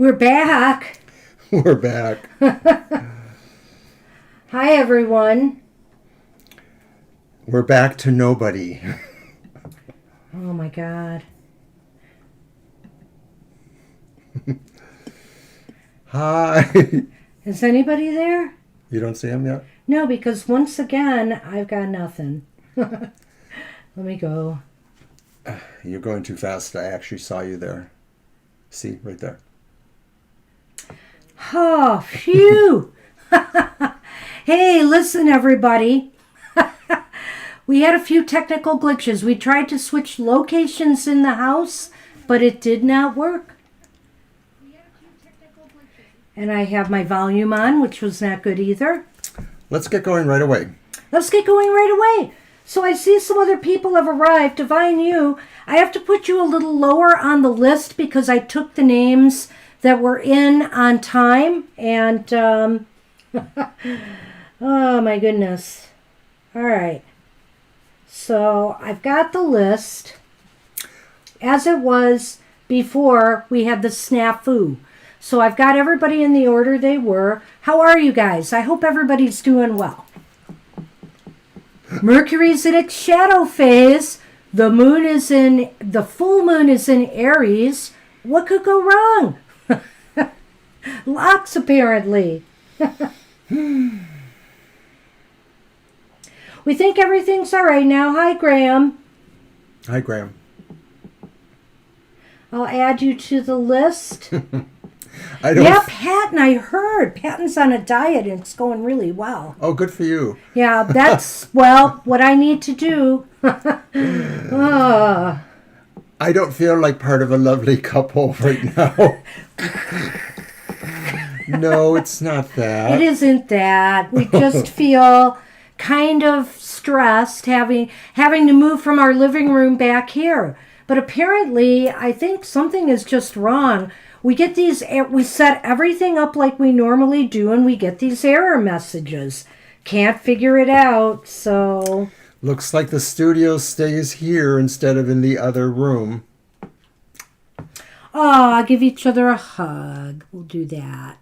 We're back. We're back. Hi, everyone. We're back to nobody. Oh, my God. Hi. Is anybody there? You don't see him yet? No, because once again, I've got nothing. Let me go. You're going too fast. I actually saw you there. See, right there. Oh, phew. Hey, listen, everybody. We had a few technical glitches. We tried to switch locations in the house, but it did not work. And I have my volume on, which was not good either. Let's get going right away. Let's get going right away. So I see some other people have arrived. Divine You, I have to put you a little lower on the list because I took the names that were in on time. And, oh my goodness. All right. So I've got the list as it was before we had the snafu. So I've got everybody in the order they were. How are you guys? I hope everybody's doing well. Mercury's in its shadow phase. The full moon is in Aries. What could go wrong? Lots, apparently. We think everything's all right now. Hi, Graham. Hi, Graham. I'll add you to the list. I don't. Yeah, Patton, I heard. Patton's on a diet and it's going really well. Oh, good for you. Yeah, that's, well, what I need to do. Oh. I don't feel like part of a lovely couple right now. No, it's not that. It isn't that. We just feel kind of stressed having to move from our living room back here. But apparently, I think something is just wrong. We set everything up like we normally do, and we get these error messages. Can't figure it out, so... Looks like the studio stays here instead of in the other room. Oh, give each other a hug. We'll do that.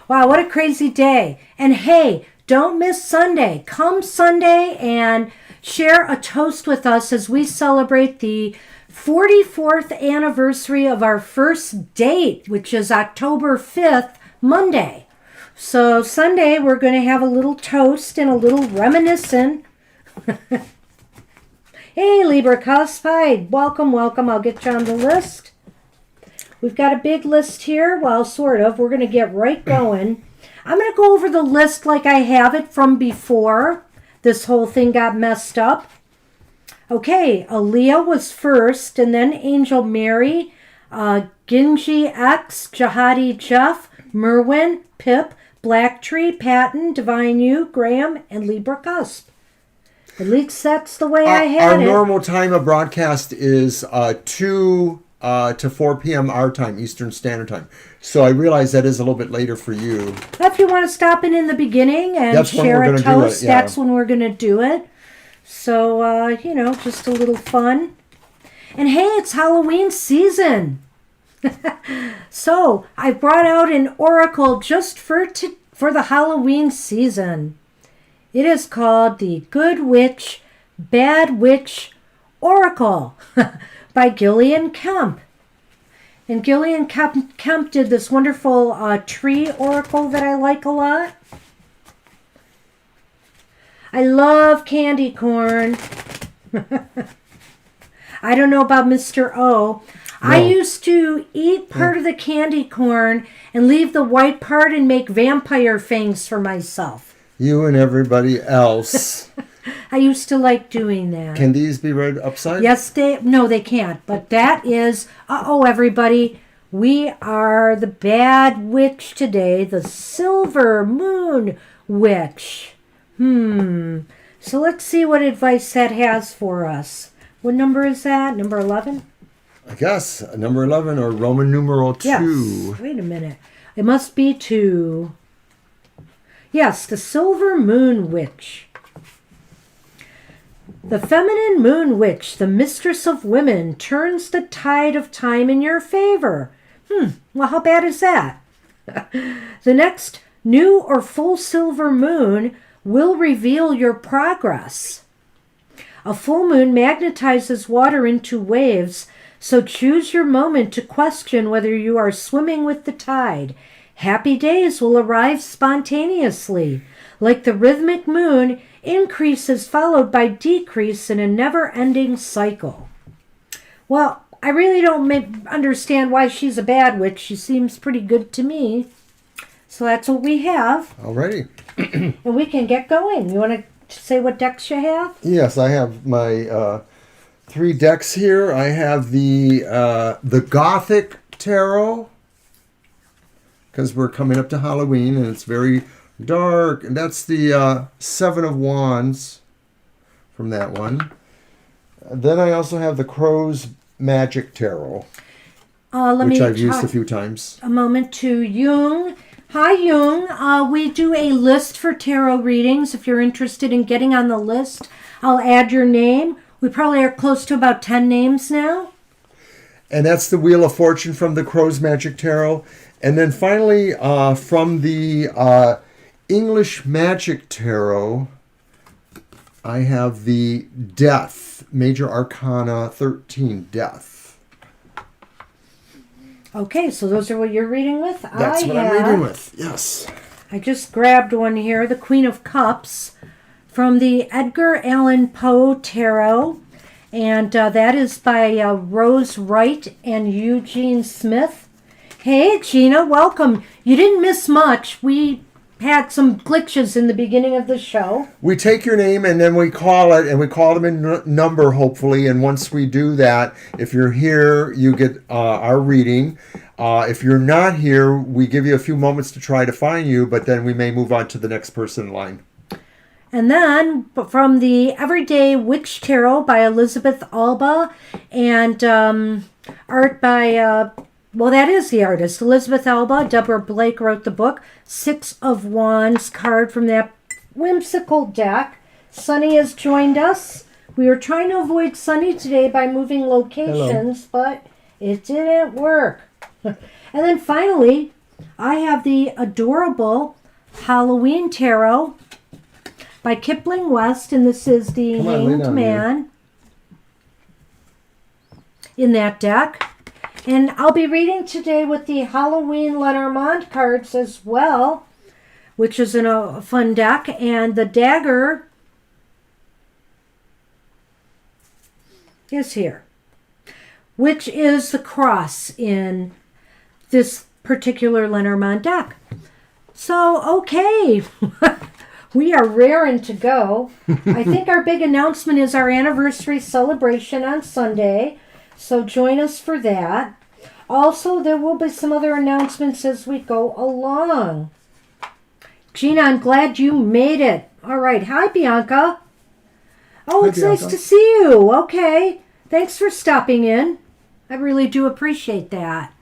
Wow, what a crazy day. And hey, don't miss Sunday. Come Sunday and share a toast with us as we celebrate the 44th anniversary of our first date, which is October 5th, Monday. So Sunday, we're going to have a little toast and a little reminiscing. Hey, Libra Cusp. Hi. Welcome. I'll get you on the list. We've got a big list here. Well, sort of. We're going to get right going. I'm going to go over the list like I have it from before this whole thing got messed up. Okay, Aaliyah was first, and then Angel Mary, Ginji X, Jihadi Jeff, Merwin, Pip, Blacktree, Patton, Divine You, Graham, and Libra Cusp. At least that's the way I had Our it. normal time of broadcast is 2 to 4 p.m. our time, Eastern Standard Time. So I realize that is a little bit later for you. If you want to stop in the beginning and share a toast, that's when we're going to do it. So, just a little fun. And hey, it's Halloween season. So I brought out an oracle just for the Halloween season. It is called the Good Witch, Bad Witch Oracle by Gillian Kemp. And Gillian Kemp did this wonderful tree oracle that I like a lot. I love candy corn. I don't know about Mr. O. No. I used to eat part of the candy corn and leave the white part and make vampire fangs for myself. You and everybody else. I used to like doing that. Can these be read upside? Yes, no, they can't. But that is, everybody, we are the bad witch today, the silver moon witch. So let's see what advice that has for us. What number is that? Number 11? I guess. Number 11 or Roman numeral 2. Yes. Wait a minute. It must be 2. Yes, the silver moon witch. The feminine moon witch, the mistress of women, turns the tide of time in your favor. Well, how bad is that? The next new or full silver moon will reveal your progress. A full moon magnetizes water into waves, so choose your moment to question whether you are swimming with the tide. Happy days will arrive spontaneously. Like the rhythmic moon, increase is followed by decrease in a never-ending cycle. Well, I really don't understand why she's a bad witch. She seems pretty good to me. So that's what we have. Alrighty. And we can get going. You want to say what decks you have? Yes, I have my 3 decks here. I have the Gothic Tarot, because we're coming up to Halloween and it's very dark. And that's the 7 of Wands from that one. Then I also have the Crow's Magic Tarot, which I've used a few times. A moment to Jung. Hi, Jung. We do a list for tarot readings. If you're interested in getting on the list, I'll add your name. We probably are close to about 10 names now. And that's the Wheel of Fortune from the Crow's Magic Tarot. And then finally, from the English Magic Tarot, I have the Death, Major Arcana 13, Death. Okay, so those are what you're reading with? That's what I'm reading with, yes. I just grabbed one here, the Queen of Cups, from the Edgar Allan Poe Tarot. And that is by Rose Wright and Eugene Smith. Hey, Gina, welcome. You didn't miss much. We had some glitches in the beginning of the show. We take your name and then we call it, and we call them in number, hopefully. And once we do that, if you're here, you get our reading. If you're not here, we give you a few moments to try to find you, but then we may move on to the next person in line. And then from the Everyday Witch Tarot by Elizabeth Alba, and art by... well, that is the artist, Elizabeth Alba. Deborah Blake wrote the book. 6 of Wands card from that whimsical deck. Sunny has joined us. We were trying to avoid Sunny today by moving locations, but it didn't work. And then finally, I have the adorable Halloween Tarot by Kipling West, and this is the Hanged Man in that deck. And I'll be reading today with the Halloween Lenormand cards as well, which is in a fun deck. And the dagger is here, which is the cross in this particular Lenormand deck. So, okay, we are raring to go. I think our big announcement is our anniversary celebration on Sunday. So join us for that. Also, there will be some other announcements as we go along. Gina, I'm glad you made it. All right. Hi, Bianca. Oh, it's nice to see you. Okay. Thanks for stopping in. I really do appreciate that.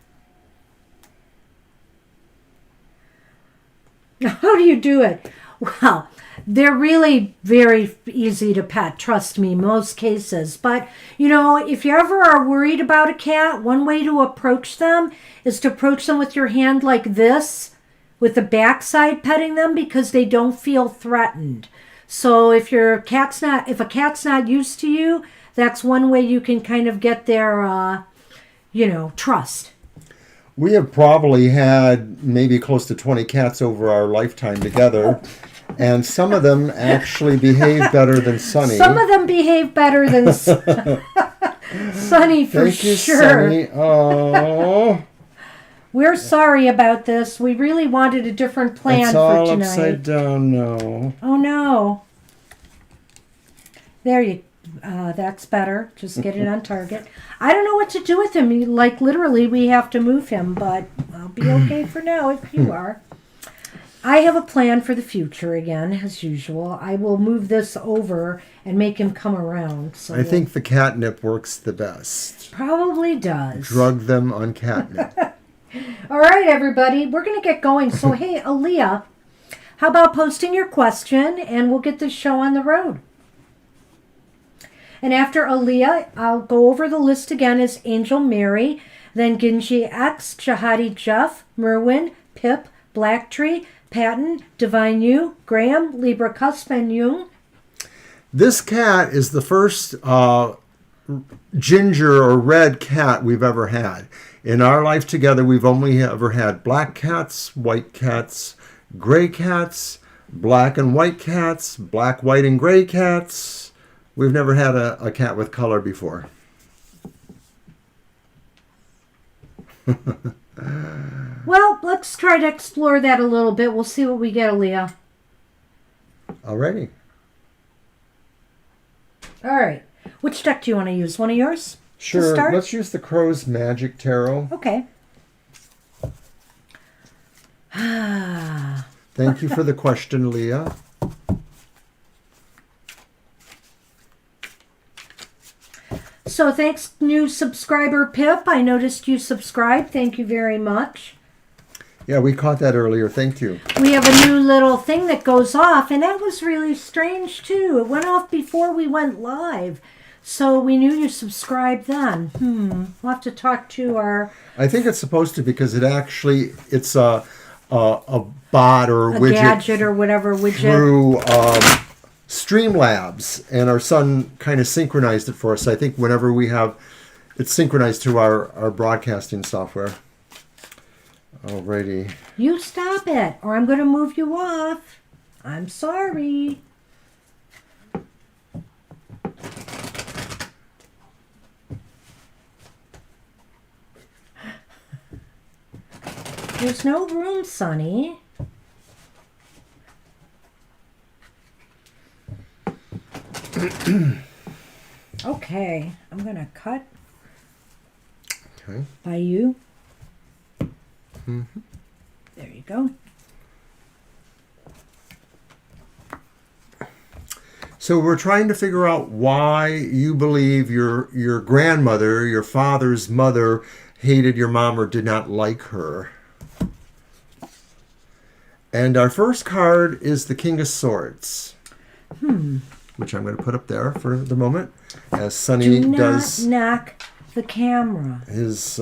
How do you do it? Well, they're really very easy to pet, trust me, most cases. But, you know, if you ever are worried about a cat, one way to approach them is to approach them with your hand like this, with the backside petting them, because they don't feel threatened. So if a cat's not used to you, that's one way you can kind of get their, trust. We have probably had maybe close to 20 cats over our lifetime together. And some of them actually behave better than Sunny. Some of them behave better than Sunny, for Thank you, sure. Sunny. Oh. We're sorry about this. We really wanted a different plan for tonight. It's all upside down now. Oh, no. There you that's better. Just get it on target. I don't know what to do with him. Like, literally, we have to move him, but I'll be okay for now if you are. I have a plan for the future again, as usual. I will move this over and make him come around. So I think the catnip works the best. Probably does. Drug them on catnip. All right, everybody. We're going to get going. So, hey, Aaliyah, how about posting your question, and we'll get this show on the road? And after Aaliyah, I'll go over the list again as Angel Mary, then Genji X, Jihadi Jeff, Merwin, Pip, Blacktree, Patton, Divine U, Graham, Libra Cusp, and Jung. This cat is the first ginger or red cat we've ever had. In our life together, we've only ever had black cats, white cats, gray cats, black and white cats, black, white, and gray cats. We've never had a cat with color before. Well, let's try to explore that a little bit. We'll see what we get, Aaliyah. Alrighty. All right. Which deck do you want to use? One of yours? Sure. Let's use the Crow's Magic Tarot. Okay. Thank you for the question, Leah. So thanks, new subscriber Pip. I noticed you subscribed. Thank you very much. Yeah, we caught that earlier. Thank you. We have a new little thing that goes off, and that was really strange, too. It went off before we went live. So we knew you subscribed then. We'll have to talk to our... I think it's supposed to because it's a bot or a widget. Gadget or whatever widget. Through Streamlabs, and our son kind of synchronized it for us. I think whenever we have... It's synchronized to our broadcasting software. Alrighty. You stop it, or I'm going to move you off. I'm sorry. There's no room, Sonny. Okay, I'm going to cut by you. Mm-hmm. There you go. So we're trying to figure out why you believe your grandmother, your father's mother, hated your mom or did not like her. And our first card is the King of Swords, which I'm going to put up there for the moment, as Sonny does knock the camera. His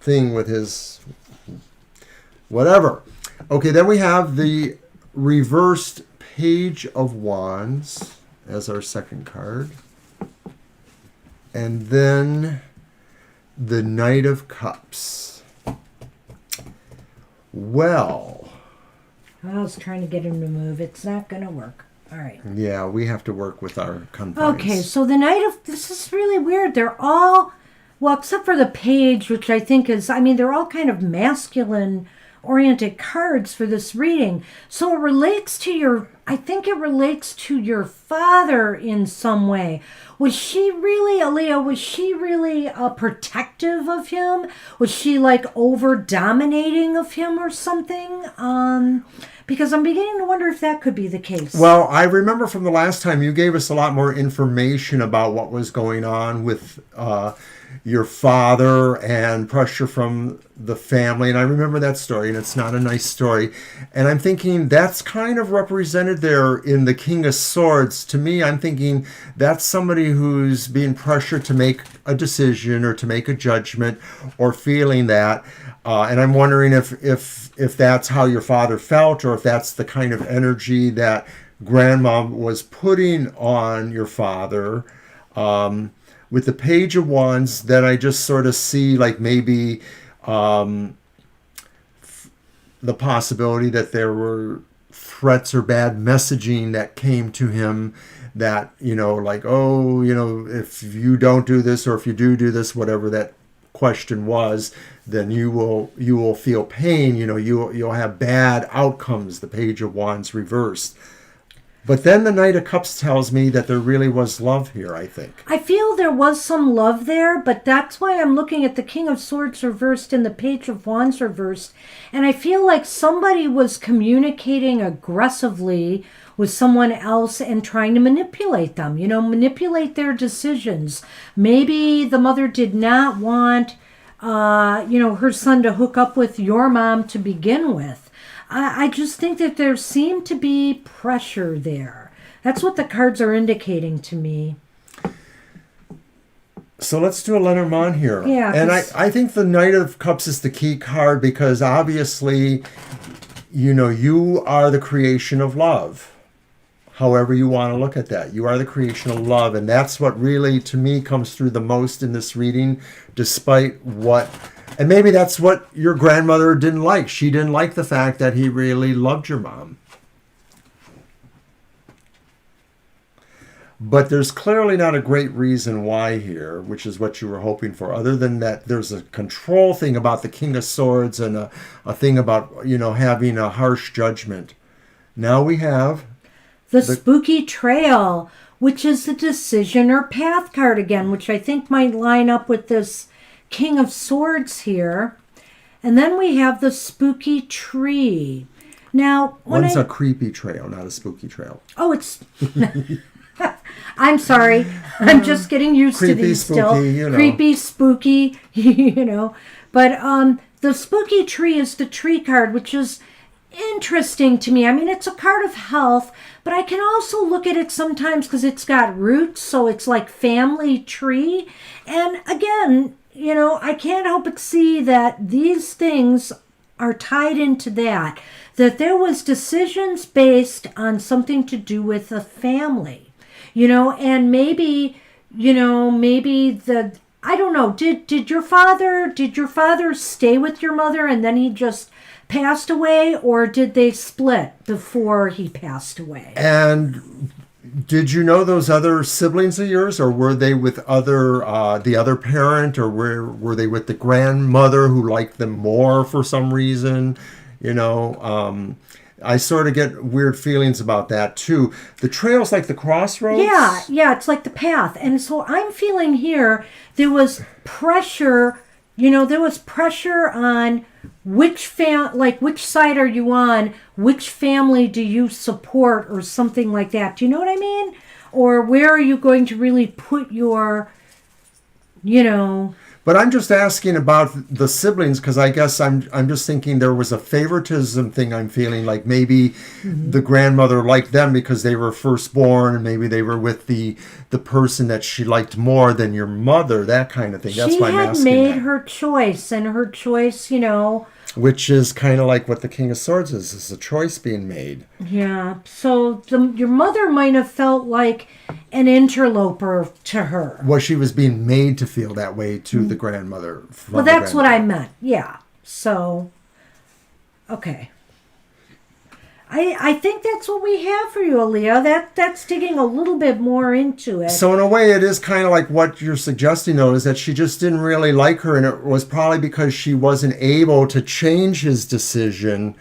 thing with his whatever. Okay, then we have the reversed Page of Wands as our second card, and then the Knight of Cups. Well, I was trying to get him to move. It's not going to work. All right. Yeah, we have to work with our confines. Okay, so the Knight of... This is really weird. They're all... Well, except for the Page, which I think is... I mean, they're all kind of masculine-oriented cards for this reading. So it relates to your... I think it relates to your father in some way. Was she really, Aaliyah, was she really protective of him? Was she like over-dominating of him or something? Because I'm beginning to wonder if that could be the case. Well, I remember from the last time you gave us a lot more information about what was going on with your father and pressure from the family. And I remember that story, and it's not a nice story. And I'm thinking that's kind of represented there in the King of Swords. To me, I'm thinking that's somebody who's being pressured to make a decision or to make a judgment or feeling that. And I'm wondering if that's how your father felt, or if that's the kind of energy that Grandma was putting on your father. With the Page of Wands, then I just sort of see like maybe the possibility that there were threats or bad messaging that came to him that, like, oh, if you don't do this, or if you do this, whatever that question was, then you will feel pain, you'll have bad outcomes, the Page of Wands reversed. But then the Knight of Cups tells me that there really was love here, I think. I feel there was some love there, but that's why I'm looking at the King of Swords reversed and the Page of Wands reversed. And I feel like somebody was communicating aggressively with someone else and trying to manipulate them, manipulate their decisions. Maybe the mother did not want, her son to hook up with your mom to begin with. I just think that there seemed to be pressure there. That's what the cards are indicating to me. So let's do a Lenormand here. Yeah. And I think the Knight of Cups is the key card because obviously, you are the creation of love. However you want to look at that. You are the creation of love. And that's what really, to me, comes through the most in this reading, despite what... And maybe that's what your grandmother didn't like. She didn't like the fact that he really loved your mom. But there's clearly not a great reason why here, which is what you were hoping for, other than that there's a control thing about the King of Swords and a thing about, having a harsh judgment. Now we have... The Spooky Trail, which is the decision or path card again, which I think might line up with this King of Swords here. And then we have the Spooky Tree. Now, one's a creepy trail, not a spooky trail. Oh, it's... I'm sorry. I'm just getting used to these spooky, still. Creepy, spooky, But the Spooky Tree is the tree card, which is interesting to me. I mean, it's a card of health, but I can also look at it sometimes because it's got roots, so it's like family tree. And again, I can't help but see that these things are tied into that there was decisions based on something to do with a family. And maybe I don't know, did your father stay with your mother and then he just passed away, or did they split before he passed away? And did you know those other siblings of yours, or were they with the other parent, or were they with the grandmother who liked them more for some reason? I sort of get weird feelings about that too. The trail's like the crossroads. Yeah, it's like the path. And so I'm feeling here there was pressure, on which side are you on, which family do you support, or something like that. Do you know what I mean? Or where are you going to really put your, But I'm just asking about the siblings because I guess I'm just thinking there was a favoritism thing I'm feeling, like maybe the grandmother liked them because they were firstborn, and maybe they were with the person that she liked more than your mother, that kind of thing. That's why I'm asking. She had made her choice, and her choice, Which is kind of like what the King of Swords is a choice being made. Yeah, so your mother might have felt like an interloper to her. Well, she was being made to feel that way to the grandmother. Well, that's what I meant, yeah. So, okay. I think that's what we have for you, Aaliyah. That's digging a little bit more into it. So in a way, it is kind of like what you're suggesting, though, is that she just didn't really like her, and it was probably because she wasn't able to change his decision,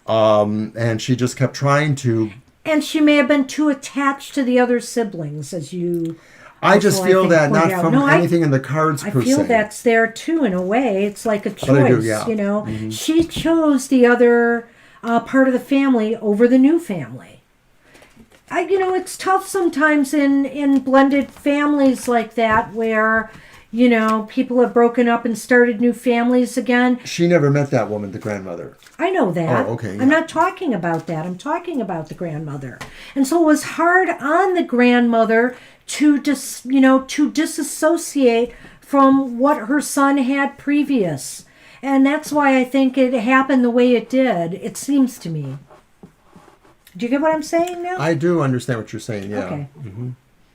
and she just kept trying to. And she may have been too attached to the other siblings, as you... I just feel that, not from anything in the cards per se. I feel that's there, too, in a way. It's like a choice, but I do, yeah. Mm-hmm. She chose the other... part of the family over the new family. It's tough sometimes in blended families like that where, people have broken up and started new families again. She never met that woman, the grandmother. I know that. Oh, okay. Yeah. I'm not talking about that. I'm talking about the grandmother. And so it was hard on the grandmother to disassociate from what her son had previous. And that's why I think it happened the way it did, it seems to me. Do you get what I'm saying now? I do understand what you're saying, yeah. Okay. Mm-hmm.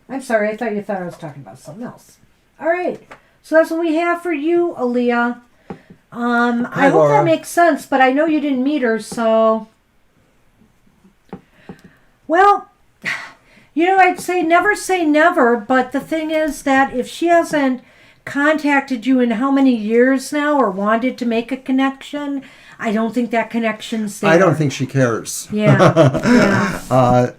I'm sorry, I thought I was talking about something else. All right. So that's what we have for you, Aaliyah. I hope that makes sense, but I know you didn't meet her, so... Well, I'd say never, but the thing is that if she hasn't contacted you in how many years now, or wanted to make a connection, I don't think that connection's there. I don't think she cares. Yeah.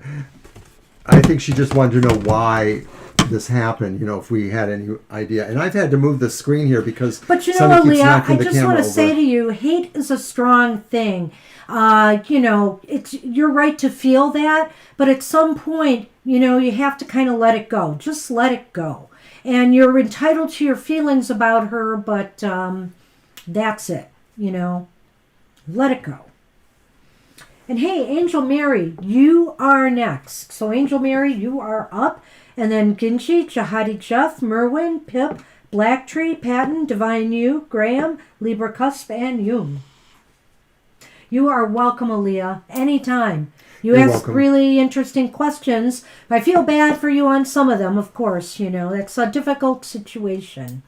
I think she just wanted to know why this happened, if we had any idea. And I've had to move the screen here because But Aaliyah, I just want to say to you, hate is a strong thing. It's you're right to feel that, but at some point, you have to kind of let it go. Just let it go. And you're entitled to your feelings about her, but that's it, Let it go. And hey, Angel Mary, you are next. So Angel Mary, you are up. And then Ginji, Jihadi Jeff, Merwin, Pip, Blacktree, Patton, Divine You, Graham, Libra Cusp, and Jung. You are welcome, Aaliyah, anytime. You You're ask welcome. really interesting questions. I feel bad for you on some of them, of course, That's a difficult situation.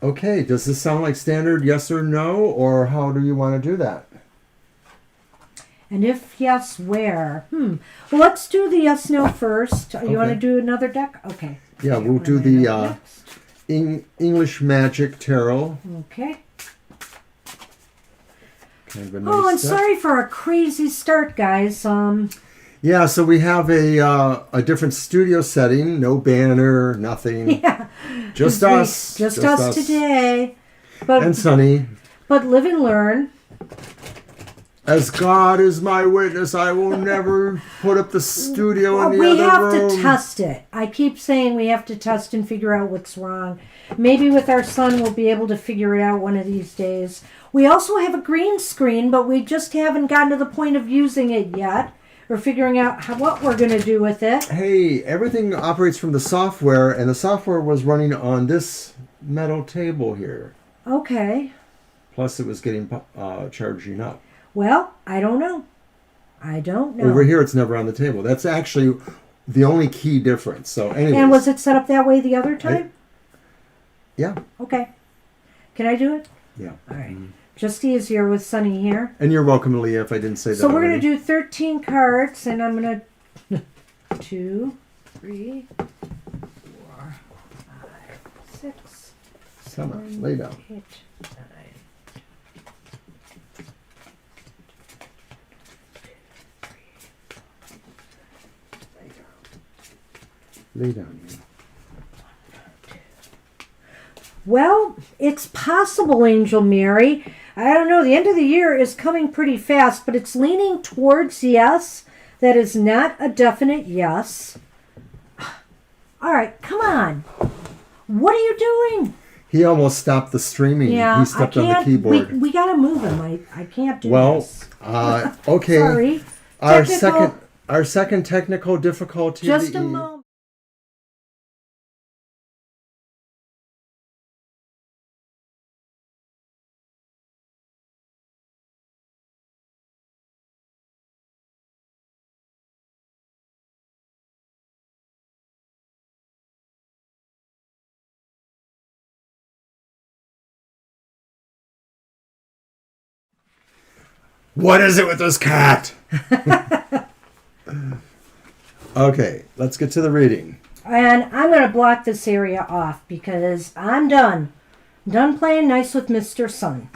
Okay, does this sound like standard yes or no, or how do you want to do that? And if yes, where? Well, let's do the yes, no first. You want to do another deck? Okay. Yeah, we'll do the English Magic Tarot. Okay. Kind of Oh, and sorry for our crazy start, guys. Yeah, so we have a different studio setting, no banner, nothing. Yeah. Just us. Just us today. And Sunny. But live and learn. As God is my witness, I will never put up the studio in the We other have room. to test it. I keep saying we have to test and figure out what's wrong. Maybe with our son we'll be able to figure it out one of these days. We also have a green screen, but we just haven't gotten to the point of using it yet. Or figuring out what we're going to do with it. Hey, everything operates from the software, and the software was running on this metal table here. Okay. Plus it was getting charging up. Well, I don't know. Over here, it's never on the table. That's actually the only key difference. So, anyways. And was it set up that way the other time? Yeah. Okay. Can I do it? Yeah. All right. Just easier with Sunny here. And you're welcome, Leah, if I didn't say that. So we're going to do 13 cards, and I'm going to 2, 3, 4, 5, 6, 7, lay down. 8, 9. Lay down. Well, it's possible, Angel Mary. I don't know. The end of the year is coming pretty fast, but it's leaning towards yes. That is not a definite yes. All right, come on. What are you doing? He almost stopped the streaming. Yeah, he stepped on the keyboard. We got to move him. I can't do this. Okay. Sorry. Our second technical difficulty. Just a moment. What is it with this cat? Okay, let's get to the reading. And I'm going to block this area off because I'm done. I'm done playing nice with Mr. Sun.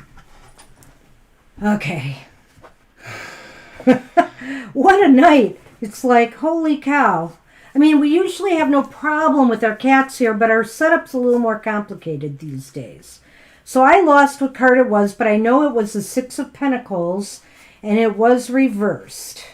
Okay. What a night. It's like, holy cow. I mean, we usually have no problem with our cats here, but our setup's a little more complicated these days. So I lost what card it was, but I know it was the 6 of Pentacles, and it was reversed.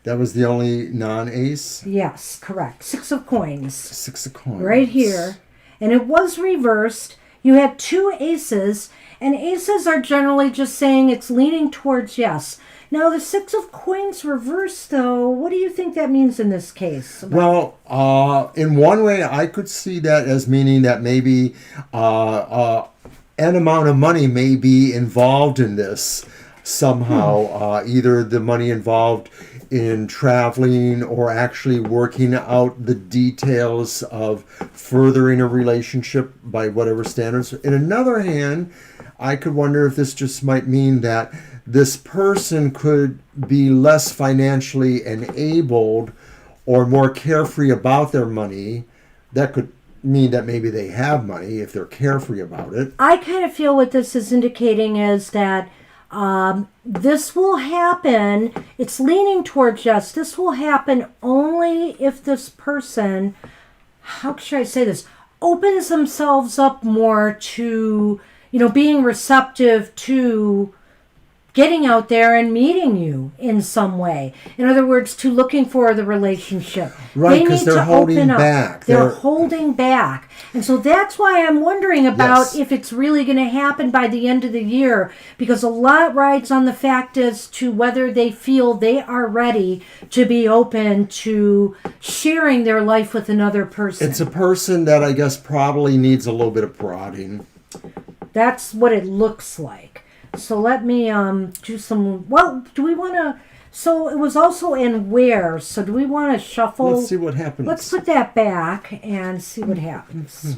That was the only non-ace? Yes, correct. 6 of Coins. 6 of Coins. Right here. And it was reversed. You had 2 aces, and aces are generally just saying it's leaning towards yes. Now, the 6 of Coins reversed, though, what do you think that means in this case? Well, in one way, I could see that as meaning that maybe an amount of money may be involved in this somehow. Either the money involved in traveling or actually working out the details of furthering a relationship by whatever standards. In another hand, I could wonder if this just might mean that this person could be less financially enabled or more carefree about their money. That could mean that maybe they have money if they're carefree about it. I kind of feel what this is indicating is that this will happen. It's leaning towards yes. This will happen only if this person, how should I say this, opens themselves up more to, being receptive to getting out there and meeting you in some way. In other words, to looking for the relationship. Right, because they're holding back. They're holding back. And so that's why I'm wondering about if it's really going to happen by the end of the year, because a lot rides on the fact as to whether they feel they are ready to be open to sharing their life with another person. It's a person that I guess probably needs a little bit of prodding. That's what it looks like. So let me do some... Well, do we want to... So it was also in where. So do we want to shuffle? Let's see what happens. Let's put that back and see what happens.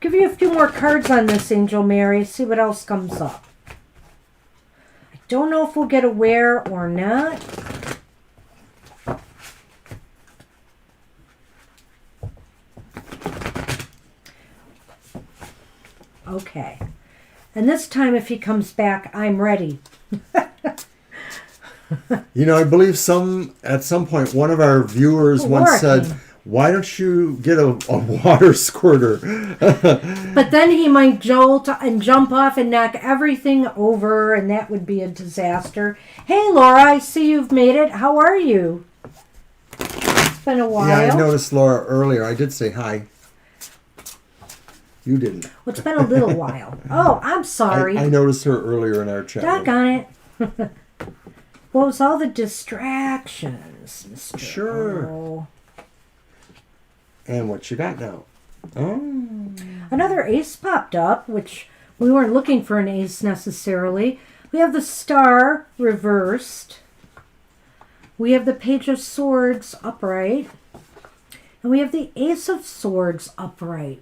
Give you a few more cards on this, Angel Mary. See what else comes up. I don't know if we'll get a where or not. Okay. And this time, if he comes back, I'm ready. You know, I believe at some point, one of our viewers once said, why don't you get a water squirter? But then he might jolt and jump off and knock everything over, and that would be a disaster. Hey, Laura, I see you've made it. How are you? It's been a while. Yeah, I noticed Laura earlier. I did say hi. You didn't. Well, it's been a little while. Oh, I'm sorry. I noticed her earlier in our chat. Doggone it. What was all the distractions, Mr. Sure. O? And what you got now? Oh. Another ace popped up, which we weren't looking for an ace necessarily. We have the star reversed. We have the page of swords upright. And we have the ace of swords upright.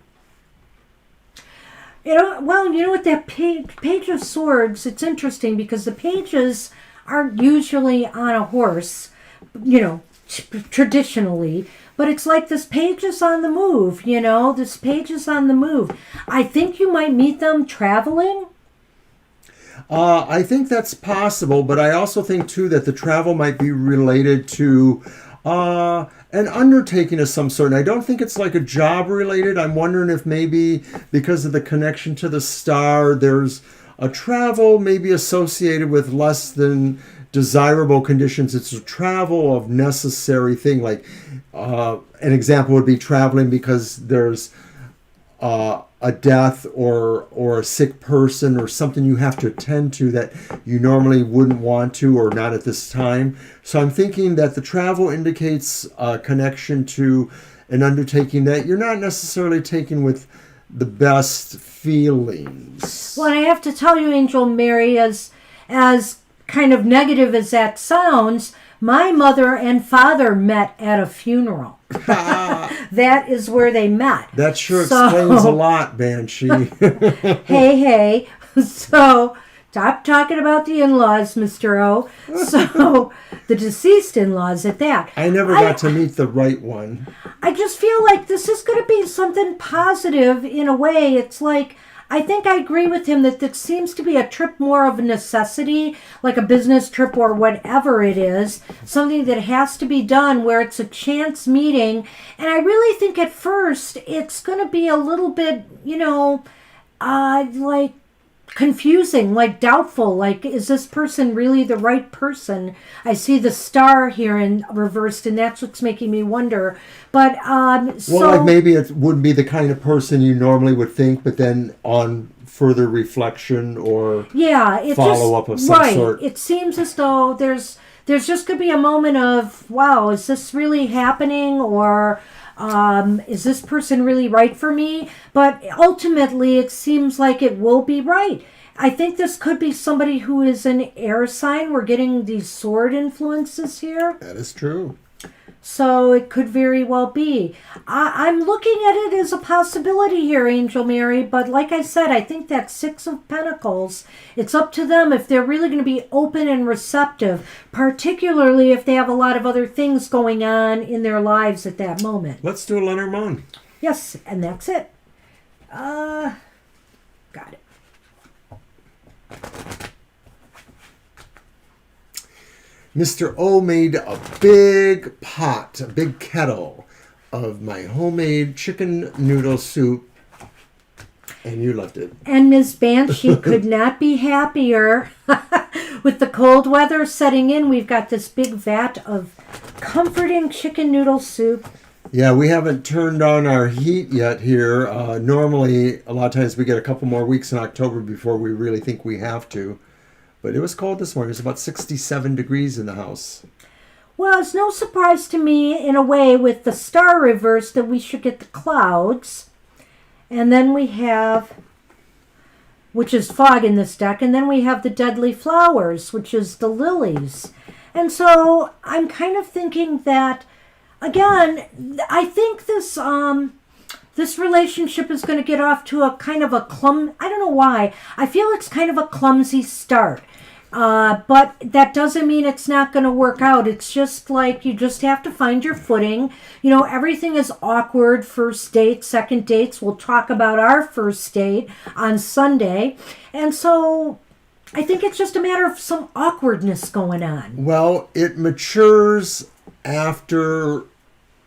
You know what, that page of swords, it's interesting because the pages aren't usually on a horse, traditionally, but it's like this page is on the move, this page is on the move. I think you might meet them traveling. I think that's possible, but I also think, too, that the travel might be related to an undertaking of some sort. And I don't think it's like a job related. I'm wondering if maybe because of the connection to the star, there's a travel maybe associated with less than desirable conditions. It's a travel of necessary thing. Like an example would be traveling because there's a death or a sick person or something you have to attend to that you normally wouldn't want to or not at this time. So I'm thinking that the travel indicates a connection to an undertaking that you're not necessarily taking with the best feelings. Well, I have to tell you, Angel Mary, as kind of negative as that sounds, my mother and father met at a funeral. That is where they met. That sure explains a lot, Banshee. Hey. So, stop talking about the in-laws, Mr. O. So, the deceased in-laws at that. I never got to meet the right one. I just feel like this is going to be something positive in a way. It's like, I think I agree with him that this seems to be a trip more of a necessity, like a business trip or whatever it is, something that has to be done where it's a chance meeting. And I really think at first it's going to be a little bit, like confusing, like doubtful, like is this person really the right person? I see the star here in reversed, and that's what's making me wonder. But like maybe it wouldn't be the kind of person you normally would think, but then on further reflection or follow up of some sort, it seems as though there's just going to be a moment of, wow, is this really happening, or is this person really right for me? But ultimately, it seems like it will be right. I think this could be somebody who is an air sign. We're getting these sword influences here. That is true. So it could very well be. I'm looking at it as a possibility here, Angel Mary. But like I said, I think that Six of Pentacles, it's up to them if they're really going to be open and receptive, particularly if they have a lot of other things going on in their lives at that moment. Let's do a Lenormand. Yes, and that's it. Got it. Mr. O made a big pot, a big kettle of my homemade chicken noodle soup. And you loved it. And Ms. Banshee could not be happier. With the cold weather setting in, we've got this big vat of comforting chicken noodle soup. Yeah, we haven't turned on our heat yet here. Normally, a lot of times we get a couple more weeks in October before we really think we have to. But it was cold this morning. It was about 67 degrees in the house. Well, it's no surprise to me, in a way, with the star reverse, that we should get the clouds. And then we have, which is fog in this deck, and then we have the deadly flowers, which is the lilies. And so I'm kind of thinking that, again, I think this relationship is going to get off to a kind of a I don't know why. I feel it's kind of a clumsy start. But that doesn't mean it's not going to work out. It's just like you just have to find your footing. You know, everything is awkward. First date, second dates. We'll talk about our first date on Sunday. And so I think it's just a matter of some awkwardness going on. Well, it matures after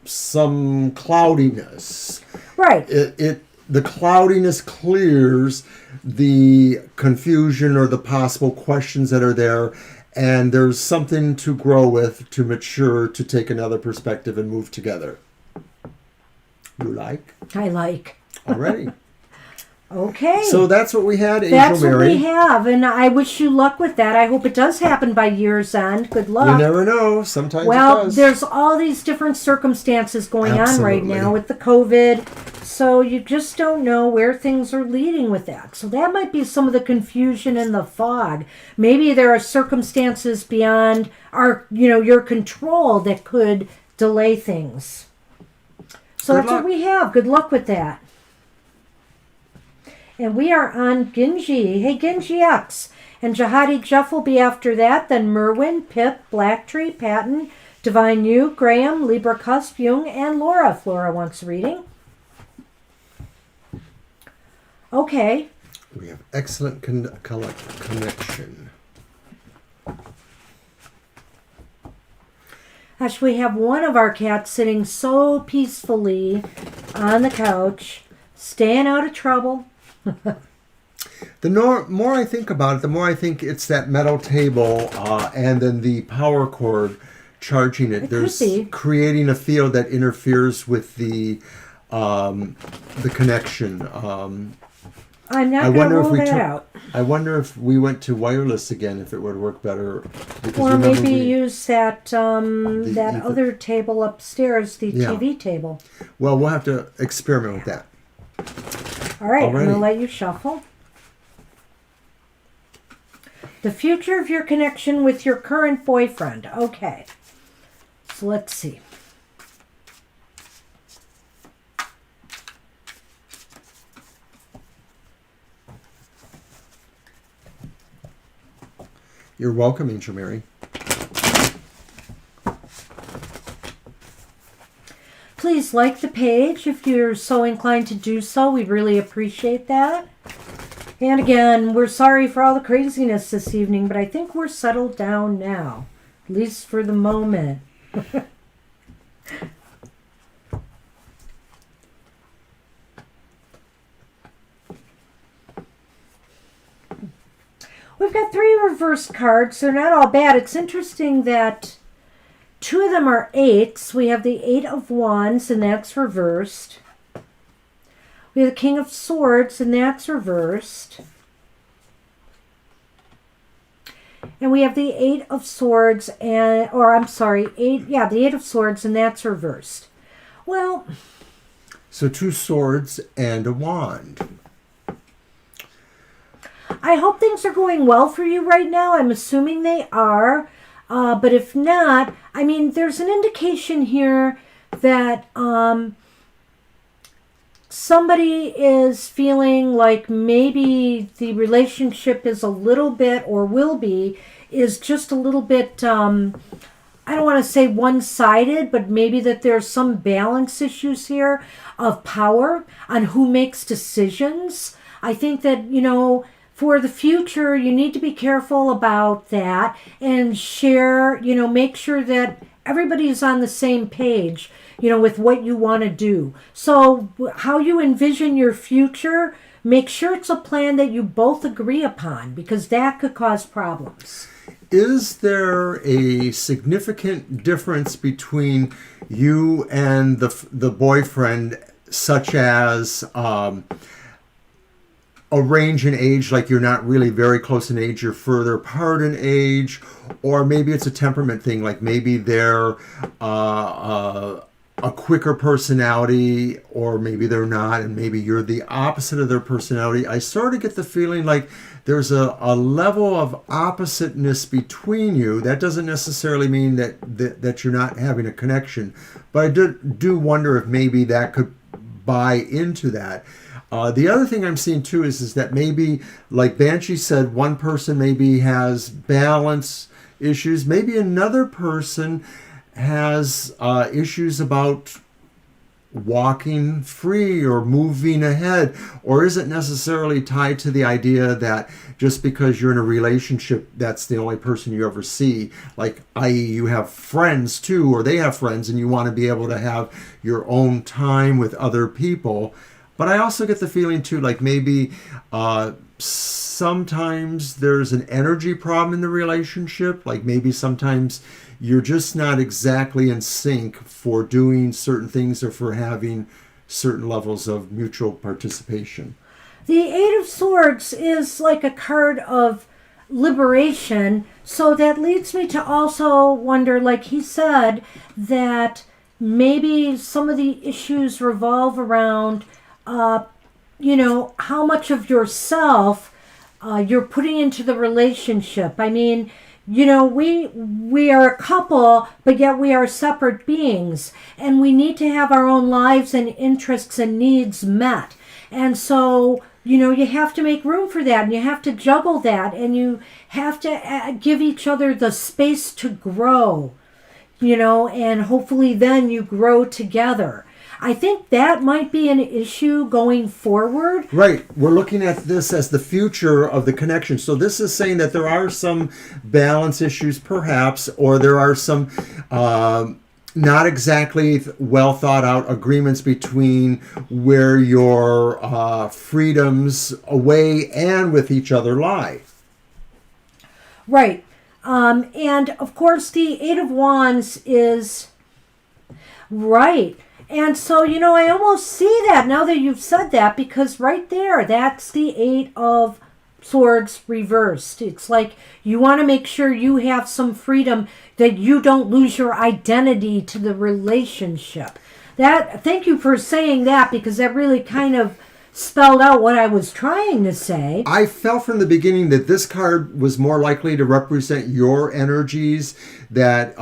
some cloudiness. Right. The cloudiness clears the confusion or the possible questions that are there, and there's something to grow with, to mature, to take another perspective and move together. You like? I like. Alrighty. Okay. So that's what we had, Angel Mary. That's what we have, and I wish you luck with that. I hope it does happen by year's end. Good luck. You never know. Sometimes it does. Well, there's all these different circumstances going on right now with the COVID, so you just don't know where things are leading with that. So that might be some of the confusion and the fog. Maybe there are circumstances beyond your control that could delay things. So that's what we have. Good luck with that. And we are on Ginji. Hey, Ginji X. And Jihadi Jeff will be after that. Then Merwin, Pip, Blacktree, Patton, Divine You, Graham, Libra Cusp, Jung, and Laura. Flora wants reading. Okay. We have excellent connection. Gosh, we have one of our cats sitting so peacefully on the couch, staying out of trouble. The more I think about it, the more I think it's that metal table and then the power cord charging it. There's creating a field that interferes with the connection. I'm not going to rule that out. I wonder if we went to wireless again, if it would work better. Or maybe use that other table upstairs, the TV table. Well, we'll have to experiment with that. All right, Alrighty. I'm going to let you shuffle. The future of your connection with your current boyfriend. Okay. So let's see. You're welcome, Angel Mary. Please like the page if you're so inclined to do so. We'd really appreciate that. And again, we're sorry for all the craziness this evening, but I think we're settled down now, at least for the moment. We've got 3 reverse cards. They're not all bad. It's interesting that 2 of them are 8s. We have the 8 of Wands, and that's reversed. We have the King of Swords, and that's reversed. And we have the 8 of Swords, the 8 of Swords, and that's reversed. Well, so 2 swords and a wand. I hope things are going well for you right now. I'm assuming they are. But if not, I mean, there's an indication here that somebody is feeling like maybe the relationship is a little bit, or is just a little bit, I don't want to say one-sided, but maybe that there's some balance issues here of power on who makes decisions. I think that, for the future, you need to be careful about that and share, make sure that everybody's on the same page, with what you want to do. So how you envision your future make sure it's a plan that you both agree upon, because that could cause problems. Is there a significant difference between you and the boyfriend, such as a range in age, like you're not really very close in age, you're further apart in age, or maybe it's a temperament thing, like maybe they're a quicker personality, or maybe they're not, and maybe you're the opposite of their personality? I sort of get the feeling like there's a level of oppositeness between you. That doesn't necessarily mean that you're not having a connection, but I do wonder if maybe that could buy into that. The other thing I'm seeing too is that maybe, like Banshee said, one person maybe has balance issues. Maybe another person has issues about walking free or moving ahead, or isn't necessarily tied to the idea that just because you're in a relationship, that's the only person you ever see. Like, i.e., you have friends too, or they have friends, and you want to be able to have your own time with other people. But I also get the feeling too, like maybe sometimes there's an energy problem in the relationship. Like maybe sometimes you're just not exactly in sync for doing certain things or for having certain levels of mutual participation. The Eight of Swords is like a card of liberation. So that leads me to also wonder, like he said, that maybe some of the issues revolve around how much of yourself you're putting into the relationship. I mean, we are a couple, but yet we are separate beings, and we need to have our own lives and interests and needs met. And so, you have to make room for that, and you have to juggle that, and you have to give each other the space to grow, and hopefully then you grow together. I think that might be an issue going forward. Right. We're looking at this as the future of the connection. So this is saying that there are some balance issues, perhaps, or there are some not exactly well thought out agreements between where your freedoms away and with each other lie. Right. And of course, the Eight of Wands is right. And so, I almost see that now that you've said that, because right there, that's the Eight of Swords reversed. It's like you want to make sure you have some freedom, that you don't lose your identity to the relationship. Thank you for saying that, because that really kind of spelled out what I was trying to say. I felt from the beginning that this card was more likely to represent your energies, that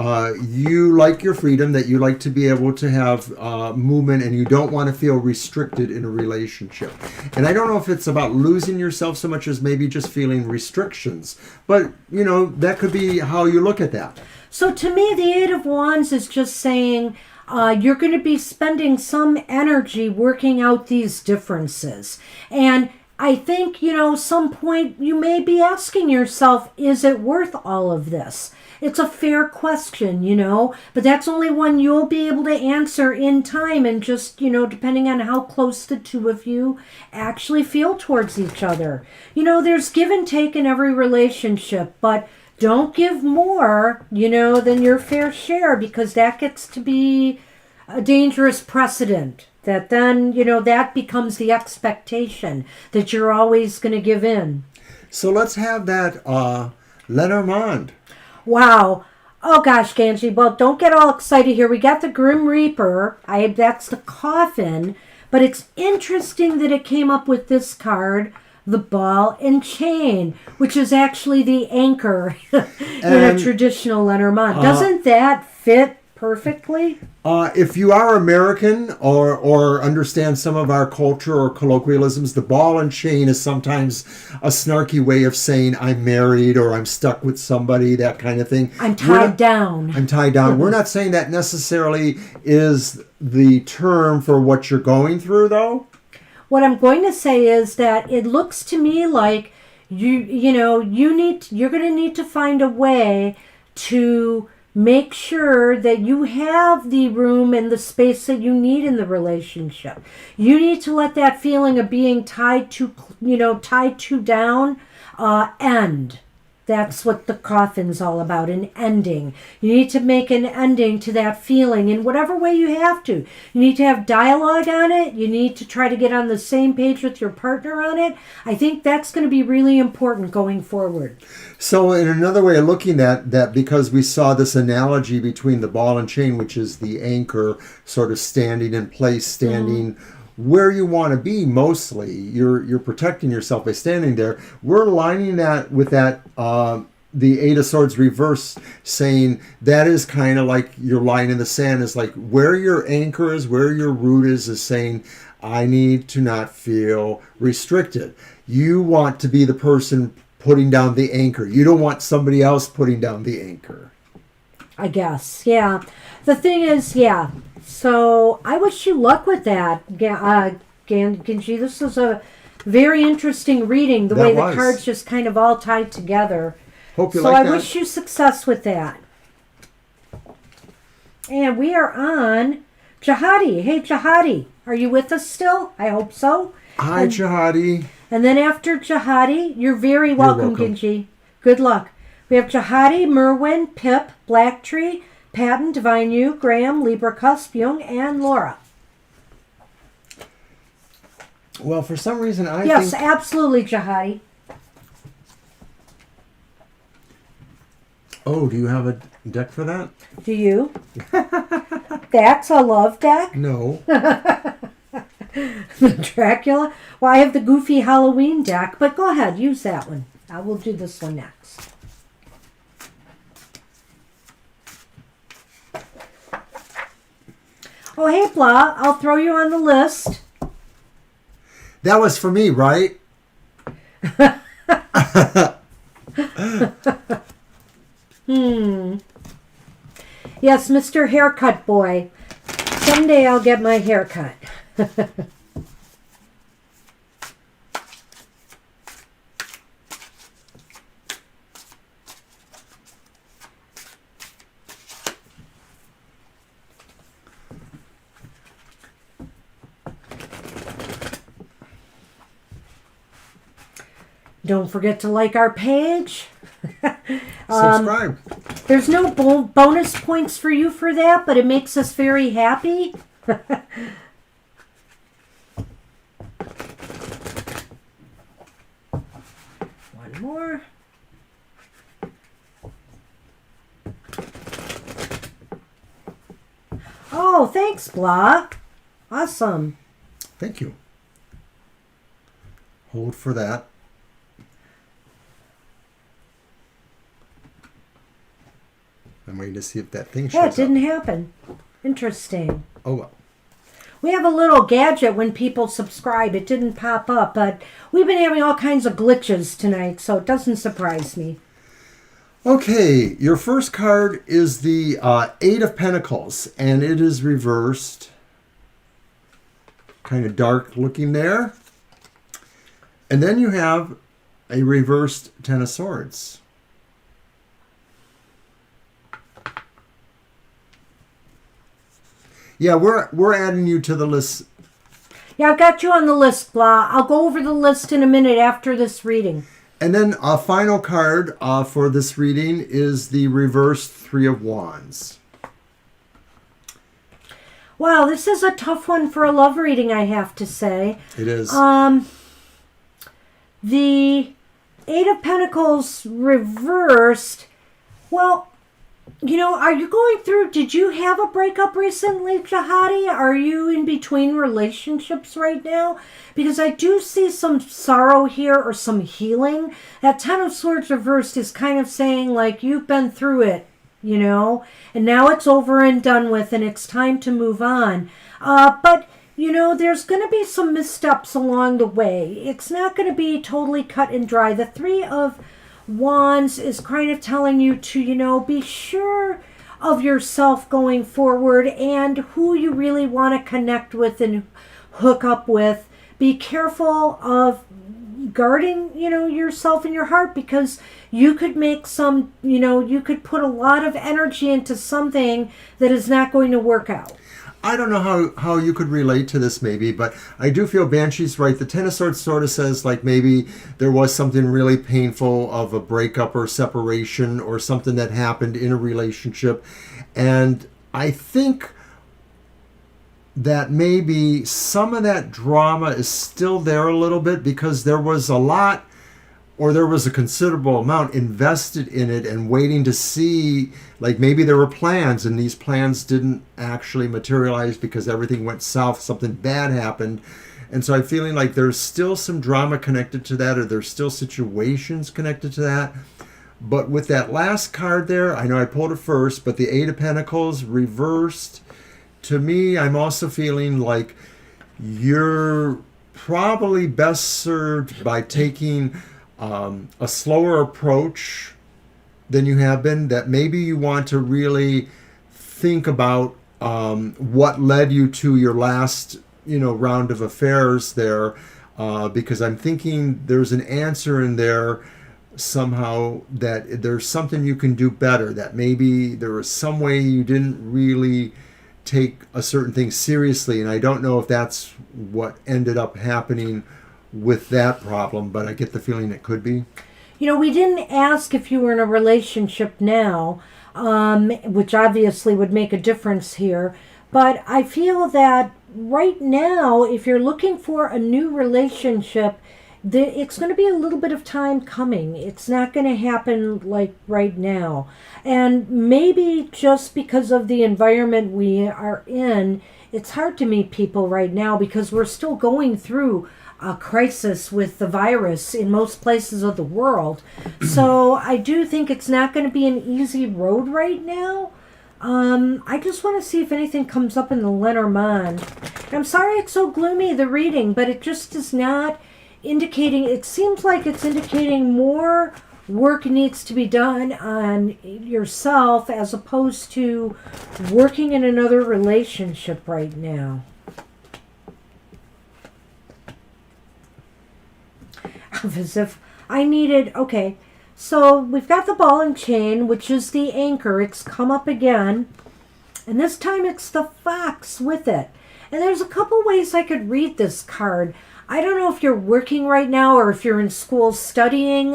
you like your freedom, that you like to be able to have movement, and you don't want to feel restricted in a relationship. And I don't know if it's about losing yourself so much as maybe just feeling restrictions. But, that could be how you look at that. So to me, the Eight of Wands is just saying, you're going to be spending some energy working out these differences. And I think, some point you may be asking yourself, is it worth all of this? It's a fair question, but that's only one you'll be able to answer in time, and just, depending on how close the two of you actually feel towards each other. There's give and take in every relationship, but don't give more, than your fair share, because that gets to be a dangerous precedent. That then, that becomes the expectation that you're always going to give in. So let's have that Lenormand. Wow. Oh gosh, Ganji. Well, don't get all excited here. We got the Grim Reaper. That's the coffin. But it's interesting that it came up with this card, the Ball and Chain, which is actually the anchor in a traditional Lenormand. Doesn't that fit perfectly? If you are American or understand some of our culture or colloquialisms, the ball and chain is sometimes a snarky way of saying I'm married or I'm stuck with somebody, that kind of thing. I'm tied down. I'm tied down. We're not saying that necessarily is the term for what you're going through, though. What I'm going to say is that it looks to me like you're going to need to find a way to make sure that you have the room and the space that you need in the relationship. You need to let that feeling of being tied to down, end. That's what the coffin's all about, an ending. You need to make an ending to that feeling in whatever way you have to. You need to have dialogue on it. You need to try to get on the same page with your partner on it. I think that's going to be really important going forward. So in another way of looking at that, because we saw this analogy between the ball and chain, which is the anchor sort of standing in place, standing where you want to be mostly. You're protecting yourself by standing there. We're aligning that with that the Eight of Swords reverse, saying that is kind of like your line in the sand, is like where your anchor is, where your root is saying, I need to not feel restricted. You want to be the person putting down the anchor. You don't want somebody else putting down the anchor. I guess, yeah. The thing is, yeah. So I wish you luck with that, Genji. This is a very interesting reading, the way the cards just kind of all tied together. Hope you like that. So I wish you success with that. And we are on Jihadi. Hey, Jihadi, are you with us still? I hope so. Hi, Jihadi. And then after Jihadi, you're very welcome, Genji. Good luck. We have Jihadi, Merwin, Pip, Blacktree, Patton, Divine You, Graham, Libra, Cusp, Jung, and Laura. Well, for some reason, I think... Yes, absolutely, Jihadi. Oh, do you have a deck for that? Do you? That's a love deck? No. The Dracula? Well, I have the Goofy Halloween deck, but go ahead, use that one. I will do this one next. Oh, hey, Blah, I'll throw you on the list. That was for me, right? Yes, Mr. Haircut Boy. Someday I'll get my haircut. Don't forget to like our page. Subscribe. There's no bonus points for you for that, but it makes us very happy. One more. Oh, thanks, Blah. Awesome. Thank you. Hold for that. I'm waiting to see if that thing shows up. Yeah, it didn't happen. Interesting. Oh, well. We have a little gadget when people subscribe. It didn't pop up, but we've been having all kinds of glitches tonight, so it doesn't surprise me. Okay, your first card is the Eight of Pentacles, and it is reversed. Kind of dark looking there. And then you have a reversed Ten of Swords. Yeah, we're adding you to the list. Yeah, I've got you on the list, Blah. I'll go over the list in a minute after this reading. And then a final card for this reading is the reversed Three of Wands. Wow, this is a tough one for a love reading, I have to say. It is. The Eight of Pentacles reversed. Well, you know, are you going through, did you have a breakup recently, Jihadi? Are you in between relationships right now? Because I do see some sorrow here or some healing. That Ten of Swords reversed is kind of saying, like, you've been through it, you know, and now it's over and done with and it's time to move on. But, you know, there's going to be some missteps along the way. It's not going to be totally cut and dry. The Three of Wands is kind of telling you to, you know, be sure of yourself going forward and who you really want to connect with and hook up with. Be careful of guarding, yourself and your heart, because you could make you could put a lot of energy into something that is not going to work out. I don't know how you could relate to this maybe, but I do feel Banshee's right. The Ten of Swords sort of says like maybe there was something really painful of a breakup or separation or something that happened in a relationship. And I think that maybe some of that drama is still there a little bit because there was a lot, or there was a considerable amount invested in it and waiting to see, like maybe there were plans and these plans didn't actually materialize because everything went south, something bad happened. And so I'm feeling like there's still some drama connected to that, or there's still situations connected to that. But with that last card there, I know I pulled it first, but the Eight of Pentacles reversed, to me, I'm also feeling like you're probably best served by taking a slower approach than you have been, that maybe you want to really think about what led you to your last round of affairs there, because I'm thinking there's an answer in there somehow, that there's something you can do better, that maybe there was some way you didn't really take a certain thing seriously, and I don't know if that's what ended up happening with that problem, but I get the feeling it could be. We didn't ask if you were in a relationship now, which obviously would make a difference here, but I feel that right now, if you're looking for a new relationship, it's going to be a little bit of time coming. It's not going to happen like right now. And maybe just because of the environment we are in, it's hard to meet people right now because we're still going through a crisis with the virus in most places of the world. So I do think it's not going to be an easy road right now. I just want to see if anything comes up in the Lenormand. I'm sorry it's so gloomy, the reading, but it just is not indicating, it seems like it's indicating more work needs to be done on yourself as opposed to working in another relationship right now. As if I needed, okay, so we've got the ball and chain, which is the anchor. It's come up again, and this time it's the fox with it. And there's a couple ways I could read this card. I don't know if you're working right now or if you're in school studying,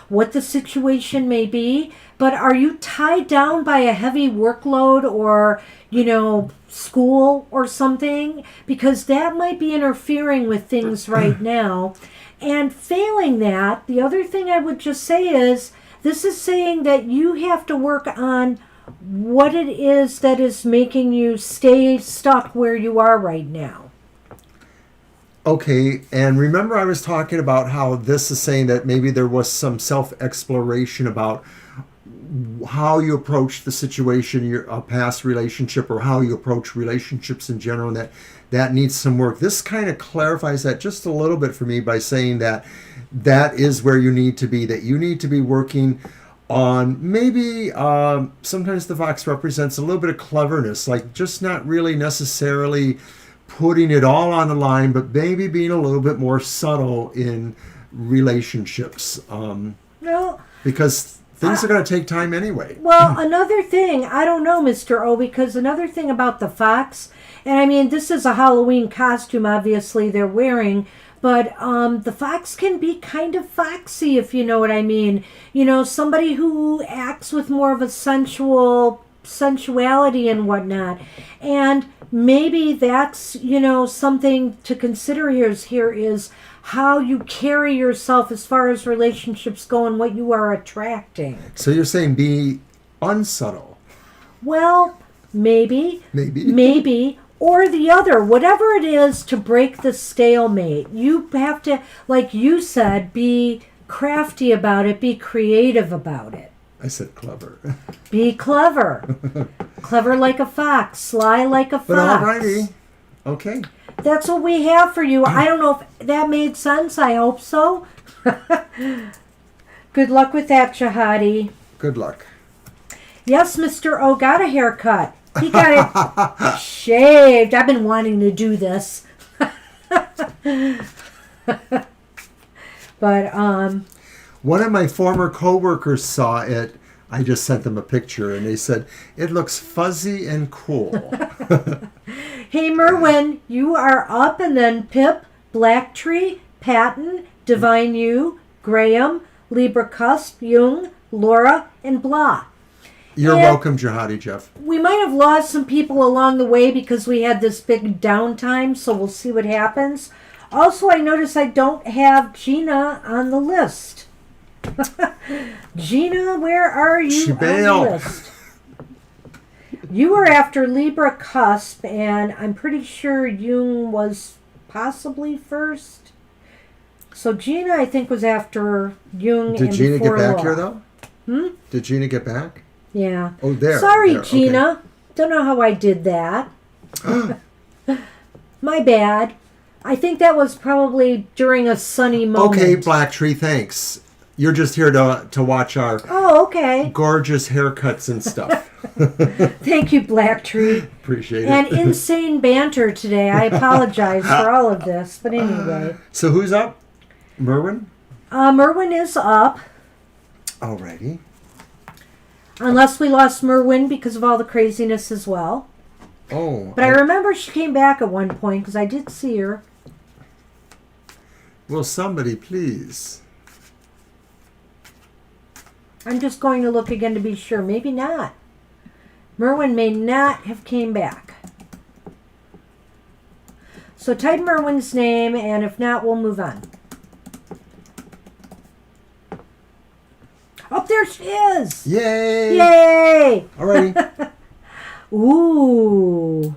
what the situation may be, but are you tied down by a heavy workload or, school or something? Because that might be interfering with things right now. And failing that, the other thing I would just say is, this is saying that you have to work on what it is that is making you stay stuck where you are right now. Okay, and remember I was talking about how this is saying that maybe there was some self-exploration about how you approach the situation, your past relationship, or how you approach relationships in general, and that needs some work. This kind of clarifies that just a little bit for me by saying that that is where you need to be, that you need to be working on maybe sometimes the fox represents a little bit of cleverness, like just not really necessarily putting it all on the line, but maybe being a little bit more subtle in relationships. Because things are going to take time anyway. Well, another thing, I don't know, Mr. O, because another thing about the fox, and I mean, this is a Halloween costume, obviously, they're wearing, but the fox can be kind of foxy, if you know what I mean. Somebody who acts with more of a sensuality and whatnot. And maybe that's, something to consider here is how you carry yourself as far as relationships go and what you are attracting. So you're saying be unsubtle. Well, maybe, or the other, whatever it is to break the stalemate. You have to, like you said, be crafty about it, be creative about it. I said clever. Be clever. Clever like a fox, sly like a fox. But alrighty. Okay. That's what we have for you. I don't know if that made sense. I hope so. Good luck with that, Shahadi. Good luck. Yes, Mr. O got a haircut. He got it shaved. I've been wanting to do this. But one of my former coworkers saw it. I just sent them a picture, and they said, it looks fuzzy and cool. Hey, Merwin, you are up, and then Pip, Blacktree, Patton, Divine You, Graham, Libra Cusp, Jung, Laura, and Blah. You're welcome, Jihadi Jeff. We might have lost some people along the way because we had this big downtime, so we'll see what happens. Also, I notice I don't have Gina on the list. Gina, where are you She on bailed. the list? You were after Libra Cusp, and I'm pretty sure Jung was possibly first. So Gina, I think, was after Jung. Did Gina get back Laura. here, though? Did Gina get back? Yeah. Oh, there. Sorry, there. Gina. Okay. Don't know how I did that. My bad. I think that was probably during a sunny moment. Okay, Blacktree, thanks. You're just here to watch our okay. gorgeous haircuts and stuff. Thank you, Blacktree. Appreciate it. And insane banter today. I apologize for all of this. But anyway. So who's up? Merwin? Merwin is up. Alrighty. Unless we lost Merwin because of all the craziness as well. Oh. But I remember she came back at one point because I did see her. Will somebody please? I'm just going to look again to be sure. Maybe not. Merwin may not have came back. So type Merwin's name, and if not, we'll move on. Oh, there she is! Yay! Yay! Alrighty. Ooh.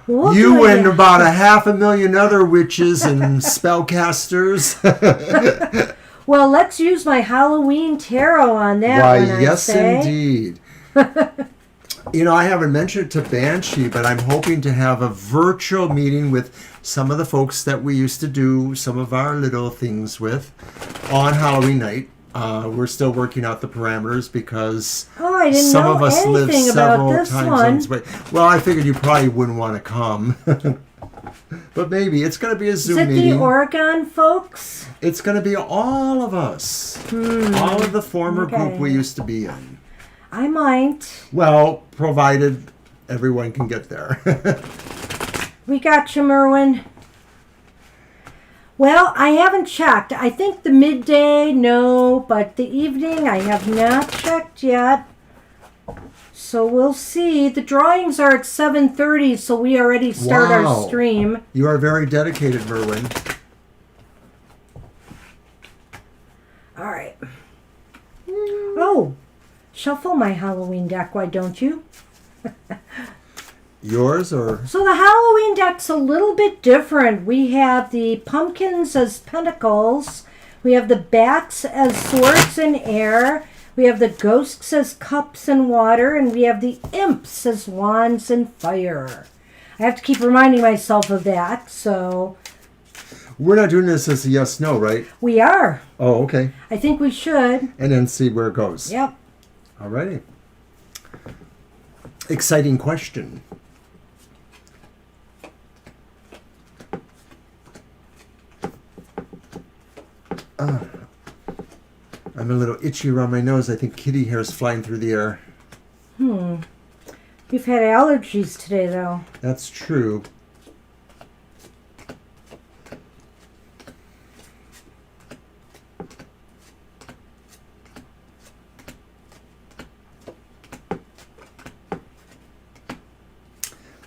What You and about 500,000 other witches and spellcasters. Well, let's use my Halloween tarot on that Why, one, yes, I say. indeed. I haven't mentioned it to Banshee, but I'm hoping to have a virtual meeting with some of the folks that we used to do some of our little things with on Halloween night. We're still working out the parameters because I didn't some know of us live anything about several this time one. zones away. Well, I figured you probably wouldn't want to come. But maybe. It's going to be a Zoom meeting. Is it the Oregon folks? It's going to be all of us. All of the former group we used to be in. I might. Well, provided everyone can get there. We got you, Merwin. Well, I haven't checked. I think the midday, no, but the evening, I have not checked yet. So we'll see. The drawings are at 7:30, so we already start our stream. You are very dedicated, Merwin. All right. Oh, shuffle my Halloween deck, why don't you? Yours or? So the Halloween deck's a little bit different. We have the pumpkins as pentacles. We have the bats as swords and air. We have the ghosts as cups and water. And we have the imps as wands and fire. I have to keep reminding myself of that, so... We're not doing this as a yes-no, right? We are. Oh, okay. I think we should. And then see where it goes. Yep. Alrighty. Exciting question. I'm a little itchy around my nose. I think kitty hair is flying through the air. You've had allergies today, though. That's true.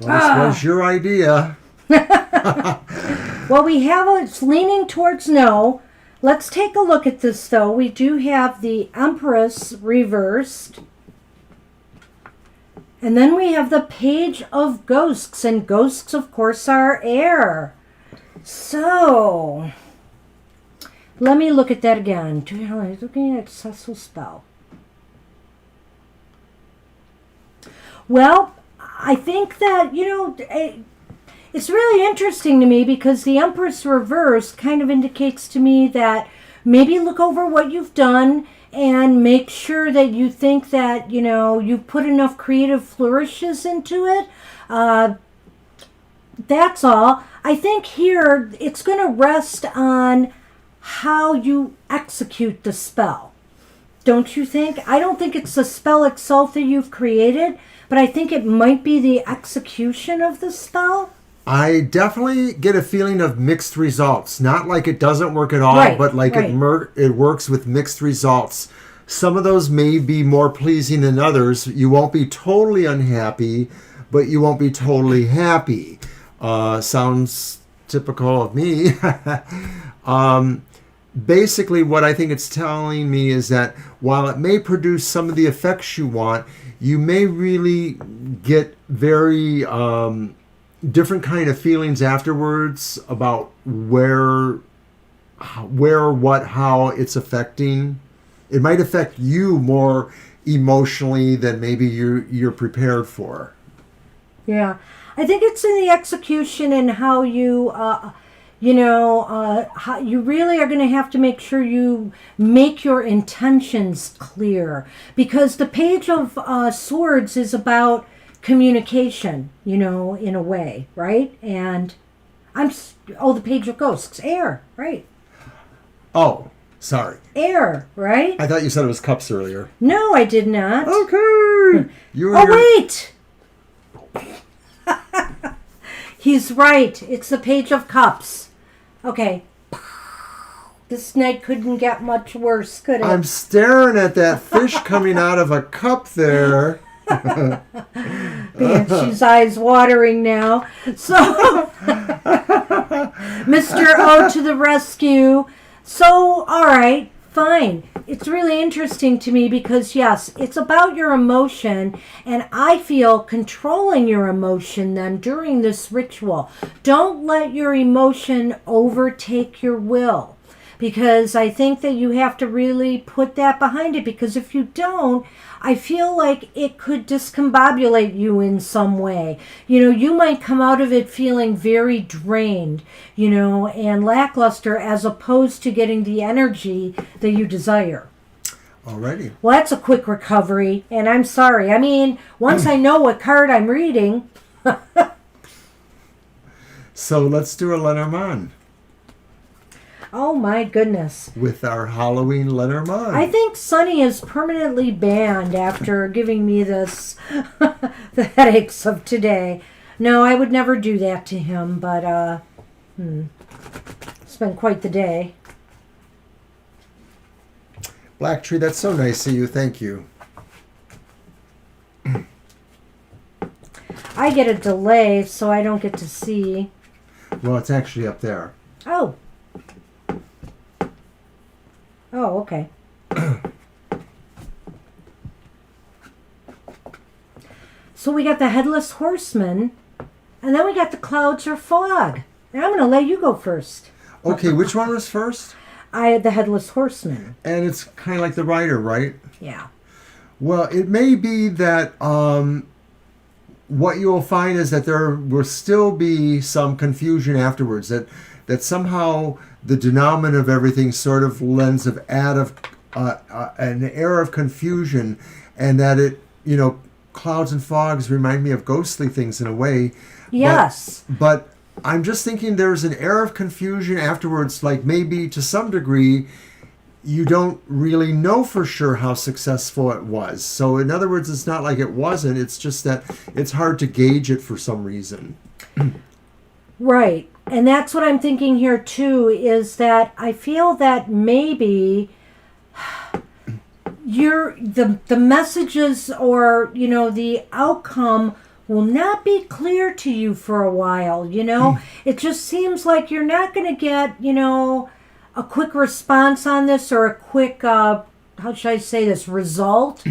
Well, this was your idea. Well, we have it's leaning towards no. Let's take a look at this, though. We do have the Empress reversed. And then we have the Page of Ghosts. And ghosts, of course, are air. So, let me look at that again. Looking at successful spell. Well, I think that, it's really interesting to me because the Empress reverse kind of indicates to me that maybe look over what you've done and make sure that you think that, you've put enough creative flourishes into it. That's all. I think here it's going to rest on how you execute the spell. Don't you think? I don't think it's the spell itself that you've created, but I think it might be the execution of the spell. I definitely get a feeling of mixed results. Not like it doesn't work at all, Right, but like right. it works with mixed results. Some of those may be more pleasing than others. You won't be totally unhappy, but you won't be totally happy. Sounds typical of me. Basically, what I think it's telling me is that while it may produce some of the effects you want, you may really get very different kind of feelings afterwards about where, what, how it's affecting. It might affect you more emotionally than maybe you're prepared for. Yeah. I think it's in the execution and how you, how you really are going to have to make sure you make your intentions clear. Because the Page of Swords is about communication, in a way, right? And the Page of Ghosts, air, right? Oh, sorry. Air, right? I thought you said it was cups earlier. No, I did not. Okay. Wait! He's right. It's the Page of Cups. Okay. This night couldn't get much worse, could it? I'm staring at that fish coming out of a cup there. Banshee's eyes watering now. So, Mr. O to the rescue. So, all right, fine. It's really interesting to me because, yes, it's about your emotion, and I feel controlling your emotion then during this ritual. Don't let your emotion overtake your will, because I think that you have to really put that behind it, because if you don't, I feel like it could discombobulate you in some way. You might come out of it feeling very drained, and lackluster, as opposed to getting the energy that you desire. Alrighty. Well, that's a quick recovery, and I'm sorry. I mean, once I know what card I'm reading. So let's do a Lenormand. Oh my goodness. With our Halloween Lenormand. I think Sonny is permanently banned after giving me this, the headaches of today. No, I would never do that to him, but it's been quite the day. Black Tree, that's so nice of you. Thank you. I get a delay, so I don't get to see. Well, it's actually up there. Oh. Oh, okay. So we got the Headless Horseman, and then we got the Clouds or Fog. And I'm going to let you go first. Okay, which one was first? I had the Headless Horseman. And it's kind of like the rider, right? Yeah. Well, it may be that what you'll find is that there will still be some confusion afterwards, that somehow the denouement of everything sort of lends an air of confusion, and that it, clouds and fogs remind me of ghostly things in a way. Yes. But I'm just thinking there's an air of confusion afterwards, like maybe to some degree you don't really know for sure how successful it was. So in other words, it's not like it wasn't, it's just that it's hard to gauge it for some reason. Right. And that's what I'm thinking here too, is that I feel that maybe the messages or, the outcome will not be clear to you for a while, It just seems like you're not going to get, a quick response on this, or a quick, how should I say this, result,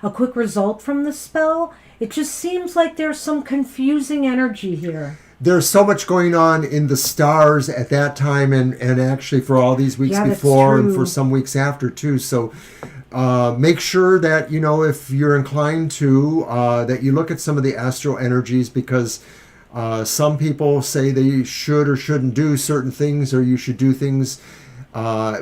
a quick result from the spell. It just seems like there's some confusing energy here. There's so much going on in the stars at that time, and actually for all these weeks before and for some weeks after too. So make sure that, if you're inclined to, that you look at some of the astral energies, because some people say they should or shouldn't do certain things, or you should do things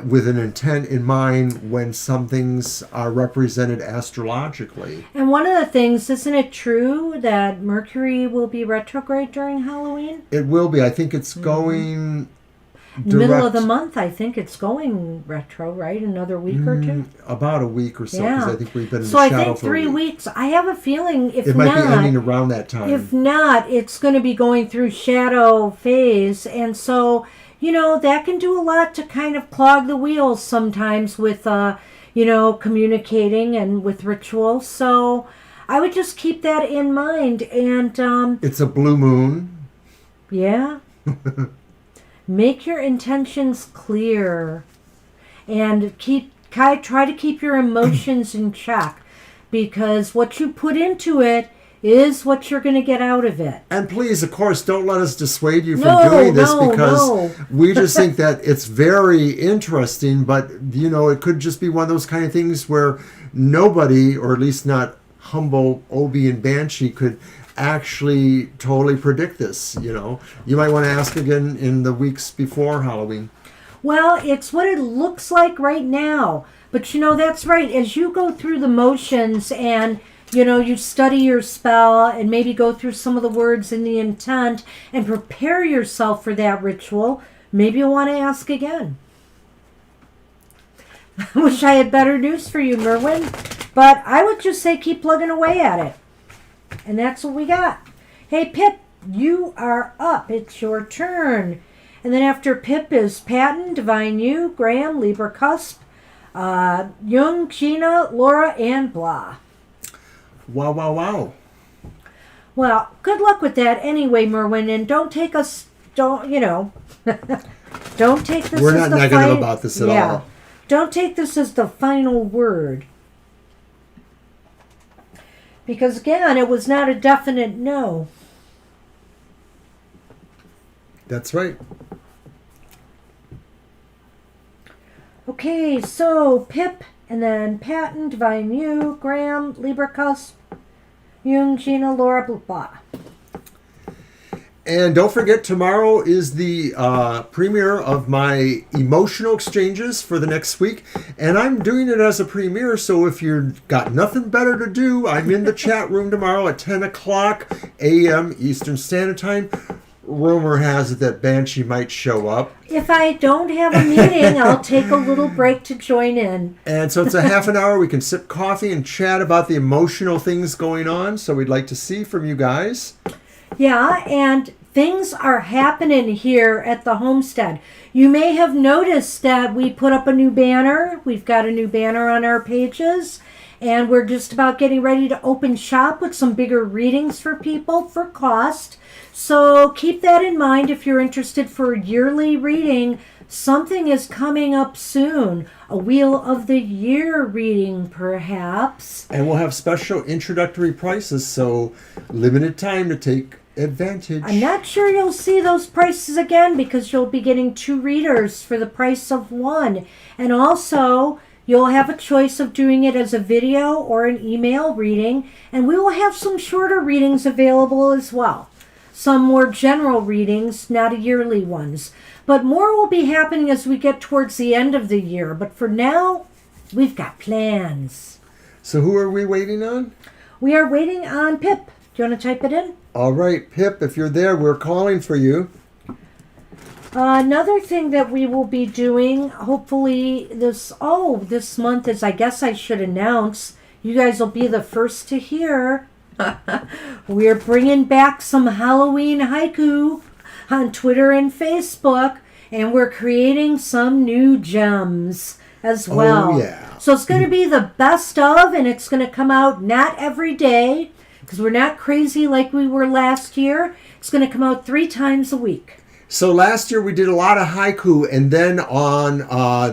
with an intent in mind when some things are represented astrologically. And one of the things, isn't it true that Mercury will be retrograde during Halloween? It will be. I think it's going... Middle of the month, I think it's going retro, right? Another week or two? About a week or so, because I think we've been in the shadow for I think 3 weeks. I have a feeling it might be ending around that time. If not, it's going to be going through shadow phase. And so, that can do a lot to kind of clog the wheels sometimes with, communicating and with rituals. So I would just keep that in mind. And it's a blue moon. Yeah. Make your intentions clear and try to keep your emotions in check, because what you put into it is what you're going to get out of it. And please, of course, don't let us dissuade you from doing this, because we just think that it's very interesting, but it could just be one of those kind of things where nobody, or at least not humble Oberon and Banshee, could actually totally predict this. You might want to ask again in the weeks before Halloween. Well, it's what it looks like right now, but that's right. As you go through the motions and you study your spell and maybe go through some of the words in the intent and prepare yourself for that ritual, maybe you'll want to ask again. I wish I had better news for you, Merwin, but I would just say keep plugging away at it. And that's what we got. Hey, Pip, you are up. It's your turn. And then after Pip is Patton, Divine You, Graham, Libra Cusp, Jung, Gina, Laura, and blah. Wow, wow, wow. Well, good luck with that anyway, Merwin. And don't take this We're not as negative about this at all. Don't take this as the final word. Because, again, it was not a definite no. That's right. Okay, so Pip, and then Patton, Divine You, Graham, Libra Cusp, Jung, Gina, Laura, blah, blah. And don't forget, tomorrow is the premiere of my emotional exchanges for the next week. And I'm doing it as a premiere, so if you've got nothing better to do, I'm in the chat room tomorrow at 10 o'clock a.m. Eastern Standard Time. Rumor has it that Banshee might show up. If I don't have a meeting, I'll take a little break to join in. And so it's a half an hour. We can sip coffee and chat about the emotional things going on. So we'd like to see from you guys. Yeah, and things are happening here at the homestead. You may have noticed that we put up a new banner. We've got a new banner on our pages. And we're just about getting ready to open shop with some bigger readings for people for cost. So keep that in mind if you're interested for a yearly reading. Something is coming up soon. A Wheel of the Year reading, perhaps. And we'll have special introductory prices, so limited time to take advantage. I'm not sure you'll see those prices again, because you'll be getting 2 readers for the price of 1. And also, you'll have a choice of doing it as a video or an email reading. And we will have some shorter readings available as well. Some more general readings, not yearly ones. But more will be happening as we get towards the end of the year. But for now, we've got plans. So who are we waiting on? We are waiting on Pip. Do you want to type it in? All right, Pip, if you're there, we're calling for you. Another thing that we will be doing, hopefully this month is, I guess I should announce, you guys will be the first to hear. We're bringing back some Halloween haiku on Twitter and Facebook, and we're creating some new gems as well. Oh, yeah. So it's going to be the best of, and it's going to come out not every day, because we're not crazy like we were last year. It's going to come out 3 times a week. So last year we did a lot of haiku, and then on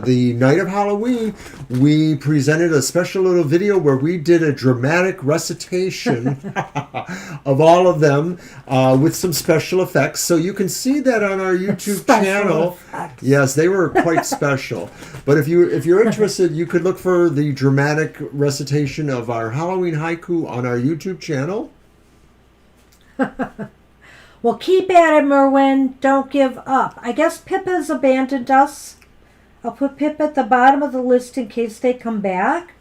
the night of Halloween, we presented a special little video where we did a dramatic recitation of all of them with some special effects. So you can see that on our YouTube channel. Effects. Yes, they were quite special. But if you're interested, you could look for the dramatic recitation of our Halloween haiku on our YouTube channel. Well, keep at it, Merwin. Don't give up. I guess Pip has abandoned us. I'll put Pip at the bottom of the list in case they come back.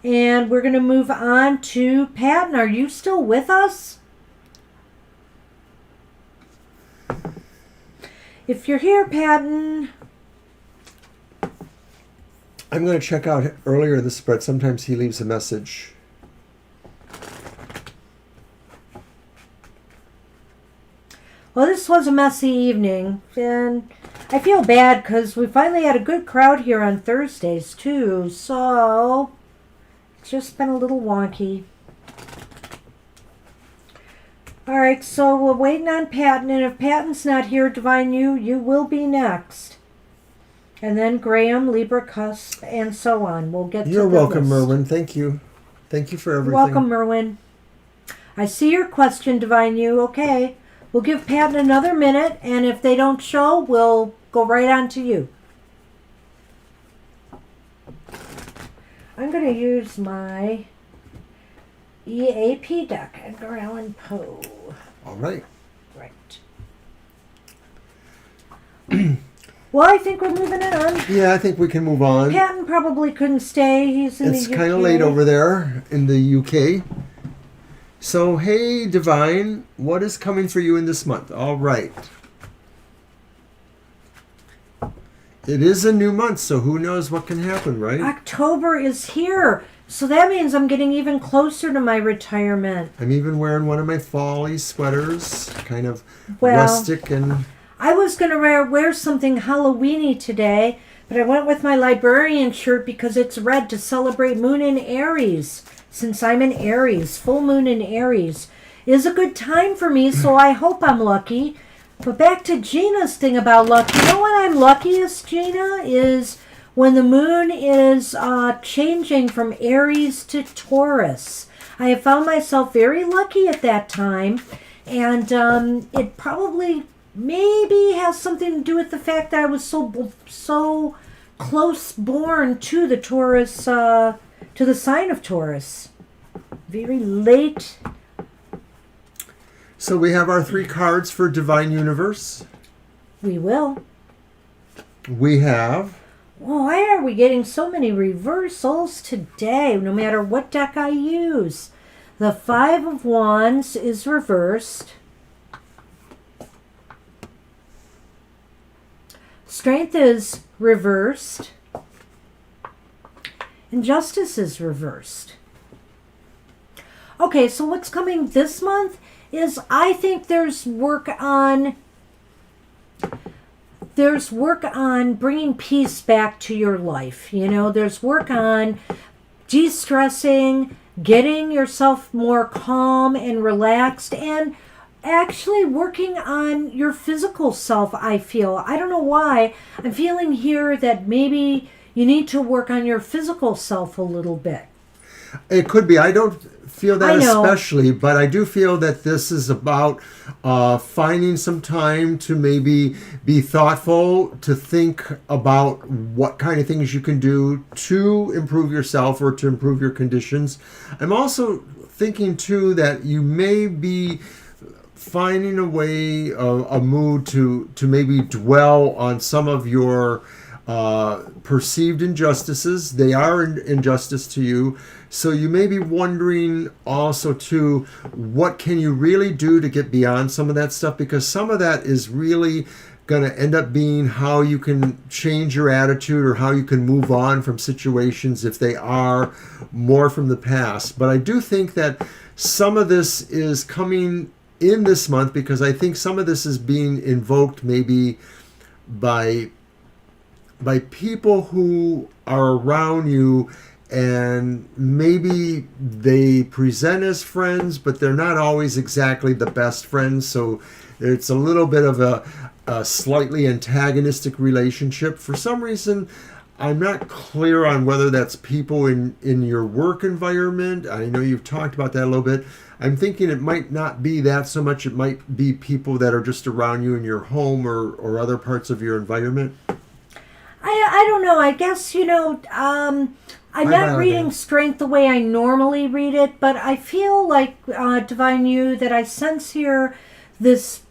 And we're going to move on to Patton. Are you still with us? If you're here, Patton. I'm going to check out earlier the spread. Sometimes he leaves a message. Well, this was a messy evening, and I feel bad because we finally had a good crowd here on Thursdays, too, so it's just been a little wonky. All right, so we're waiting on Patton, and if Patton's not here, Divine, you will be next. And then Graham, Libra, Cusp, and so on. We'll get to You're the welcome, list. Merwin. Thank you. Thank you for everything. Welcome, Merwin. I see your question, Divine You. Okay. We'll give Patton another minute, and if they don't show, we'll go right on to you. I'm going to use my EAP deck, Edgar Allan Poe. All right. Right. Well, I think we're moving on. Yeah, I think we can move on. Patton probably couldn't stay. He's in the UK. It's kind of late over there in the UK. So, hey, Divine, what is coming for you in this month? All right. It is a new month, so who knows what can happen, right? October is here. So that means I'm getting even closer to my retirement. I'm even wearing one of my fall-y sweaters, kind of rustic and... I was going to wear something Halloween-y today, but I went with my librarian shirt because it's red to celebrate Moon in Aries. Since I'm in Aries, full moon in Aries is a good time for me, so I hope I'm lucky. But back to Gina's thing about luck. You know when I'm luckiest, Gina, is when the moon is changing from Aries to Taurus. I have found myself very lucky at that time, and it probably maybe has something to do with the fact that I was so close born to the Taurus, to the sign of Taurus. Very late. So we have our 3 cards for Divine Universe. We will. We have... Well, why are we getting so many reversals today, no matter what deck I use? The 5 of Wands is reversed. Strength is reversed. And Justice is reversed. Okay, so what's coming this month is I think there's work on bringing peace back to your life. You know, there's work on de-stressing, getting yourself more calm and relaxed, and actually working on your physical self, I feel. I don't know why. I'm feeling here that maybe you need to work on your physical self a little bit. It could be. I don't feel that especially, but I do feel that this is about finding some time to maybe be thoughtful, to think about what kind of things you can do to improve yourself or to improve your conditions. I'm also thinking, too, that you may be finding a way, a mood to maybe dwell on some of your perceived injustices. They are injustice to you. So you may be wondering also too, what can you really do to get beyond some of that stuff? Because some of that is really going to end up being how you can change your attitude or how you can move on from situations if they are more from the past. But I do think that some of this is coming in this month because I think some of this is being invoked maybe by people who are around you, and maybe they present as friends, but they're not always exactly the best friends. So it's a little bit of a slightly antagonistic relationship. For some reason, I'm not clear on whether that's people in your work environment. I know you've talked about that a little bit. I'm thinking it might not be that so much. It might be people that are just around you in your home or other parts of your environment. I don't know. I guess, I'm not reading Strength the way I normally read it, but I feel like, Divine You, that I sense here this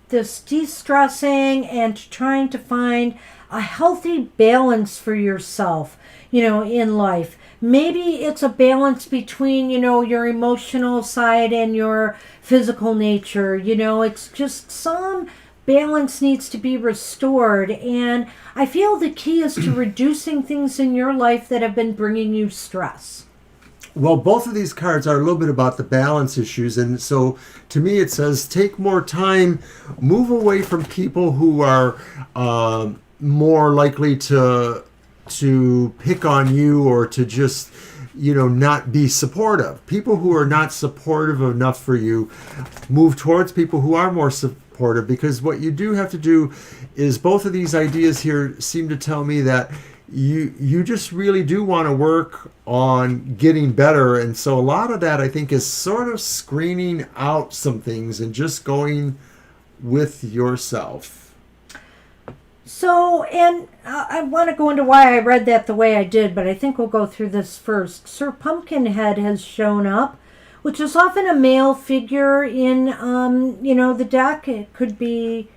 de-stressing and trying to find a healthy balance for yourself, in life. Maybe it's a balance between, your emotional side and your physical nature. It's just some balance needs to be restored. And I feel the key is to reducing things in your life that have been bringing you stress. Well, both of these cards are a little bit about the balance issues. And so to me, it says take more time, move away from people who are more likely to pick on you or to just, not be supportive. People who are not supportive enough for you, move towards people who are more supportive, because what you do have to do is both of these ideas here seem to tell me that you just really do want to work on getting better. And so a lot of that, I think, is sort of screening out some things and just going with yourself. So, and I want to go into why I read that the way I did, but I think we'll go through this first. Sir Pumpkinhead has shown up, which is often a male figure in, the deck. It could be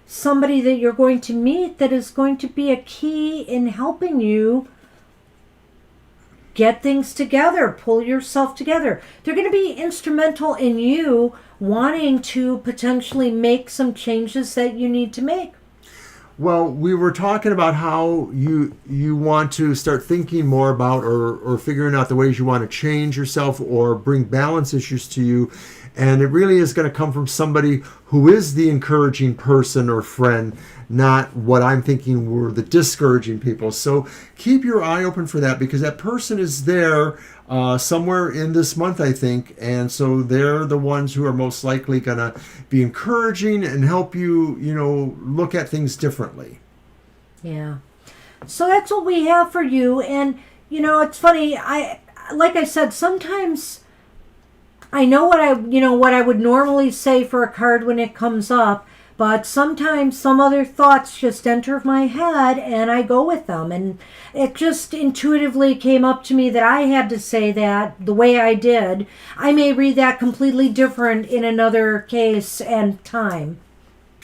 somebody that you're going to meet that is going to be a key in helping you get things together, pull yourself together. They're going to be instrumental in you wanting to potentially make some changes that you need to make. Well, we were talking about how you want to start thinking more about or figuring out the ways you want to change yourself or bring balance issues to you. And it really is going to come from somebody who is the encouraging person or friend, not what I'm thinking were the discouraging people. So keep your eye open for that, because that person is there somewhere in this month, I think. And so they're the ones who are most likely going to be encouraging and help you, look at things differently. Yeah. So that's what we have for you. And, it's funny. Like I said, sometimes I know what I would normally say for a card when it comes up, but sometimes some other thoughts just enter my head and I go with them. And it just intuitively came up to me that I had to say that the way I did. I may read that completely different in another case and time.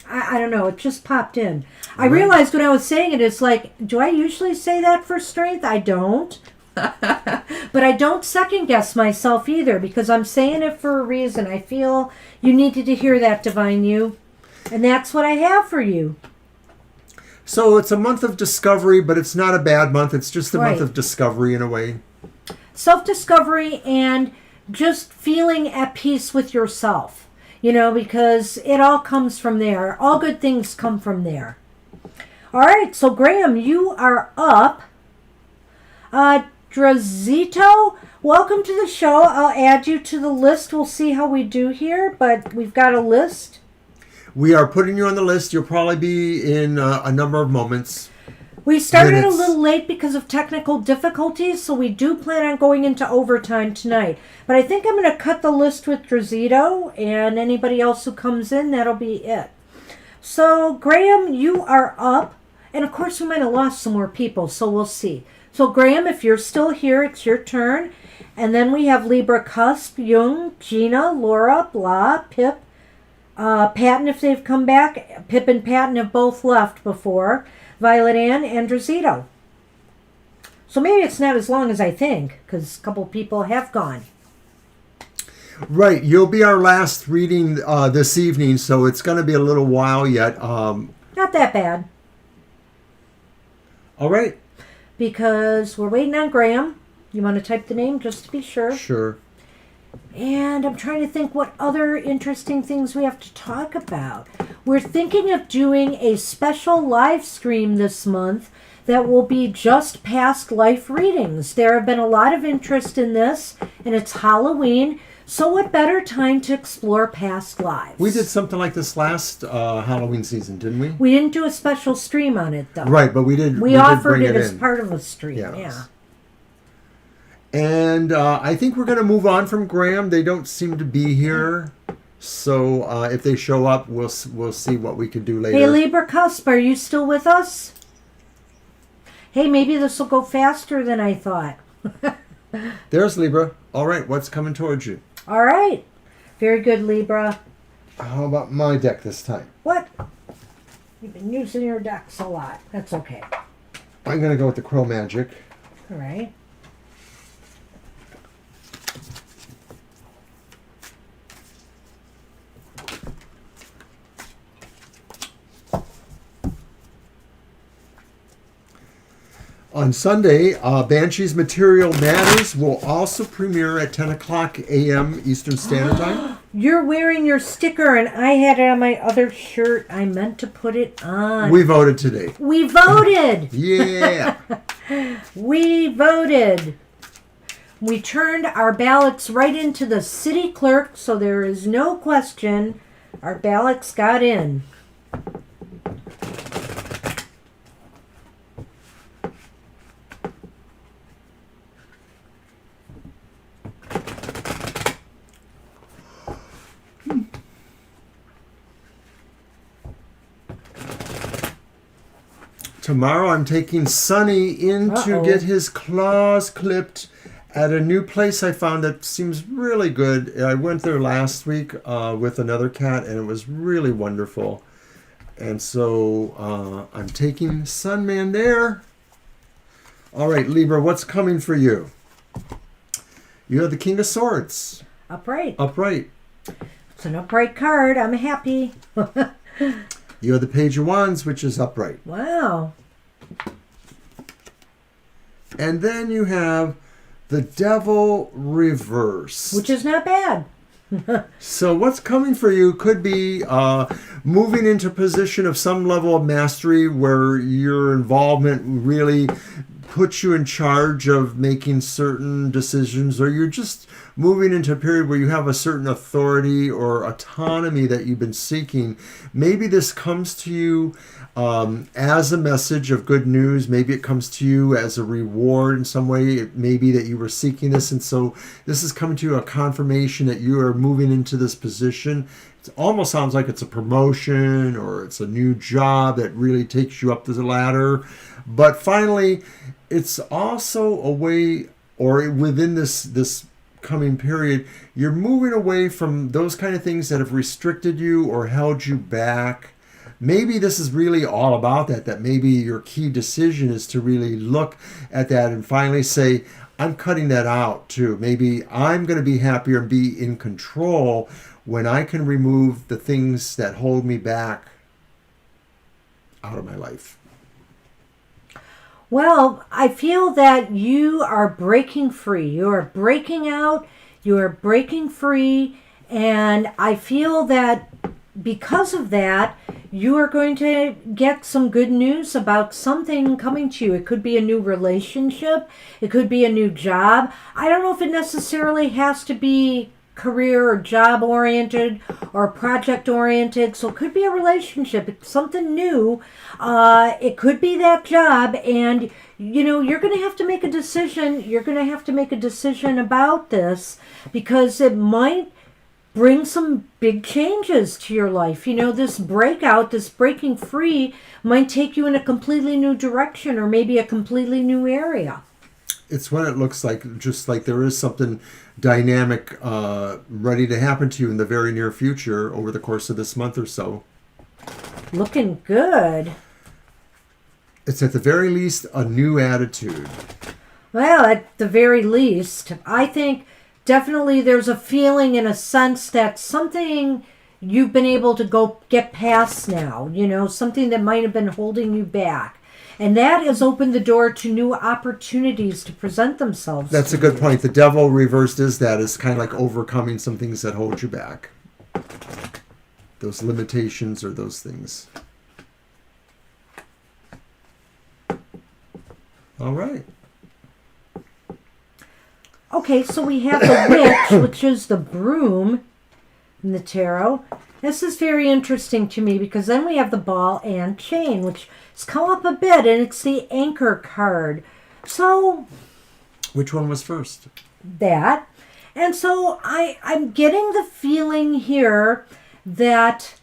I don't know. It just popped in. I realized when I was saying it, it's like, do I usually say that for strength? I don't. But I don't second guess myself either, because I'm saying it for a reason. I feel you needed to hear that, Divine You. And that's what I have for you. So it's a month of discovery, but it's not a bad month. It's just a month of discovery in a way. Self-discovery and just feeling at peace with yourself. Because it all comes from there. All good things come from there. All right, so Graham, you are up. Drazito, welcome to the show. I'll add you to the list. We'll see how we do here, but we've got a list. We are putting you on the list. You'll probably be in a number of moments. We started a little late because of technical difficulties, so we do plan on going into overtime tonight. But I think I'm going to cut the list with Drazito, and anybody else who comes in, that'll be it. So, Graham, you are up. And, of course, we might have lost some more people, so we'll see. So, Graham, if you're still here, it's your turn. And then we have Libra, Cusp, Jung, Gina, Laura, Blah, Pip, Patton, if they've come back. Pip and Patton have both left before. Violet Ann, and Drazito. So maybe it's not as long as I think, because a couple people have gone. Right. You'll be our last reading this evening, so it's going to be a little while yet. Not that bad. All right. Because we're waiting on Graham. You want to type the name just to be sure? Sure. And I'm trying to think what other interesting things we have to talk about. We're thinking of doing a special live stream this month that will be just past life readings. There have been a lot of interest in this, and it's Halloween. So what better time to explore past lives? We did something like this last Halloween season, didn't we? We didn't do a special stream on it, though. Right, but we did. We offered it as part of a stream, yeah. And I think we're going to move on from Graham. They don't seem to be here. So if they show up, we'll see what we can do later. Hey, Libra Cusp, are you still with us? Hey, maybe this will go faster than I thought. There's Libra. All right, what's coming towards you? All right. Very good, Libra. How about my deck this time? What? You've been using your decks a lot. That's okay. I'm going to go with the Crow Magic. All right. On Sunday, Banshee's Material Matters will also premiere at 10 o'clock a.m. Eastern Standard Time. You're wearing your sticker, and I had it on my other shirt. I meant to put it on. We voted today. We voted! Yeah! We voted. We turned our ballots right into the city clerk, so there is no question our ballots got in. Tomorrow I'm taking Sonny in to get his claws clipped at a new place I found that seems really good. I went there last week with another cat, and it was really wonderful. And so I'm taking Sunman there. All right, Libra, what's coming for you? You have the King of Swords. Upright. Upright. It's an upright card. I'm happy. You have the Page of Wands, which is upright. Wow. And then you have the Devil reverse. Which is not bad. So what's coming for you could be moving into a position of some level of mastery where your involvement really puts you in charge of making certain decisions, or you're just moving into a period where you have a certain authority or autonomy that you've been seeking. Maybe this comes to you as a message of good news. Maybe it comes to you as a reward in some way. It may be that you were seeking this, and so this is coming to you a confirmation that you are moving into this position. It almost sounds like it's a promotion or it's a new job that really takes you up the ladder. But finally, it's also a way, or within this coming period, you're moving away from those kind of things that have restricted you or held you back. Maybe this is really all about that maybe your key decision is to really look at that and finally say, I'm cutting that out too. Maybe I'm going to be happier and be in control when I can remove the things that hold me back out of my life. Well, I feel that you are breaking free. You are breaking out. You are breaking free. And I feel that because of that, you are going to get some good news about something coming to you. It could be a new relationship. It could be a new job. I don't know if it necessarily has to be career or job oriented or project oriented. So it could be a relationship. It's something new. It could be that job, and you're going to have to make a decision. You're going to have to make a decision about this because it might bring some big changes to your life. This breakout, this breaking free might take you in a completely new direction or maybe a completely new area. It's what it looks like, just like there is something dynamic ready to happen to you in the very near future over the course of this month or so. Looking good. It's at the very least a new attitude. Well, at the very least, I think definitely there's a feeling and a sense that something you've been able to go get past now, something that might have been holding you back. And that has opened the door to new opportunities to present themselves. That's a good point. The Devil reversed is kind of like overcoming some things that hold you back. Those limitations or those things. All right. Okay, so we have the Witch, which is the broom in the tarot. This is very interesting to me because then we have the Ball and Chain, which has come up a bit, and it's the Anchor card. So... which one was first? That. And so I'm getting the feeling here that,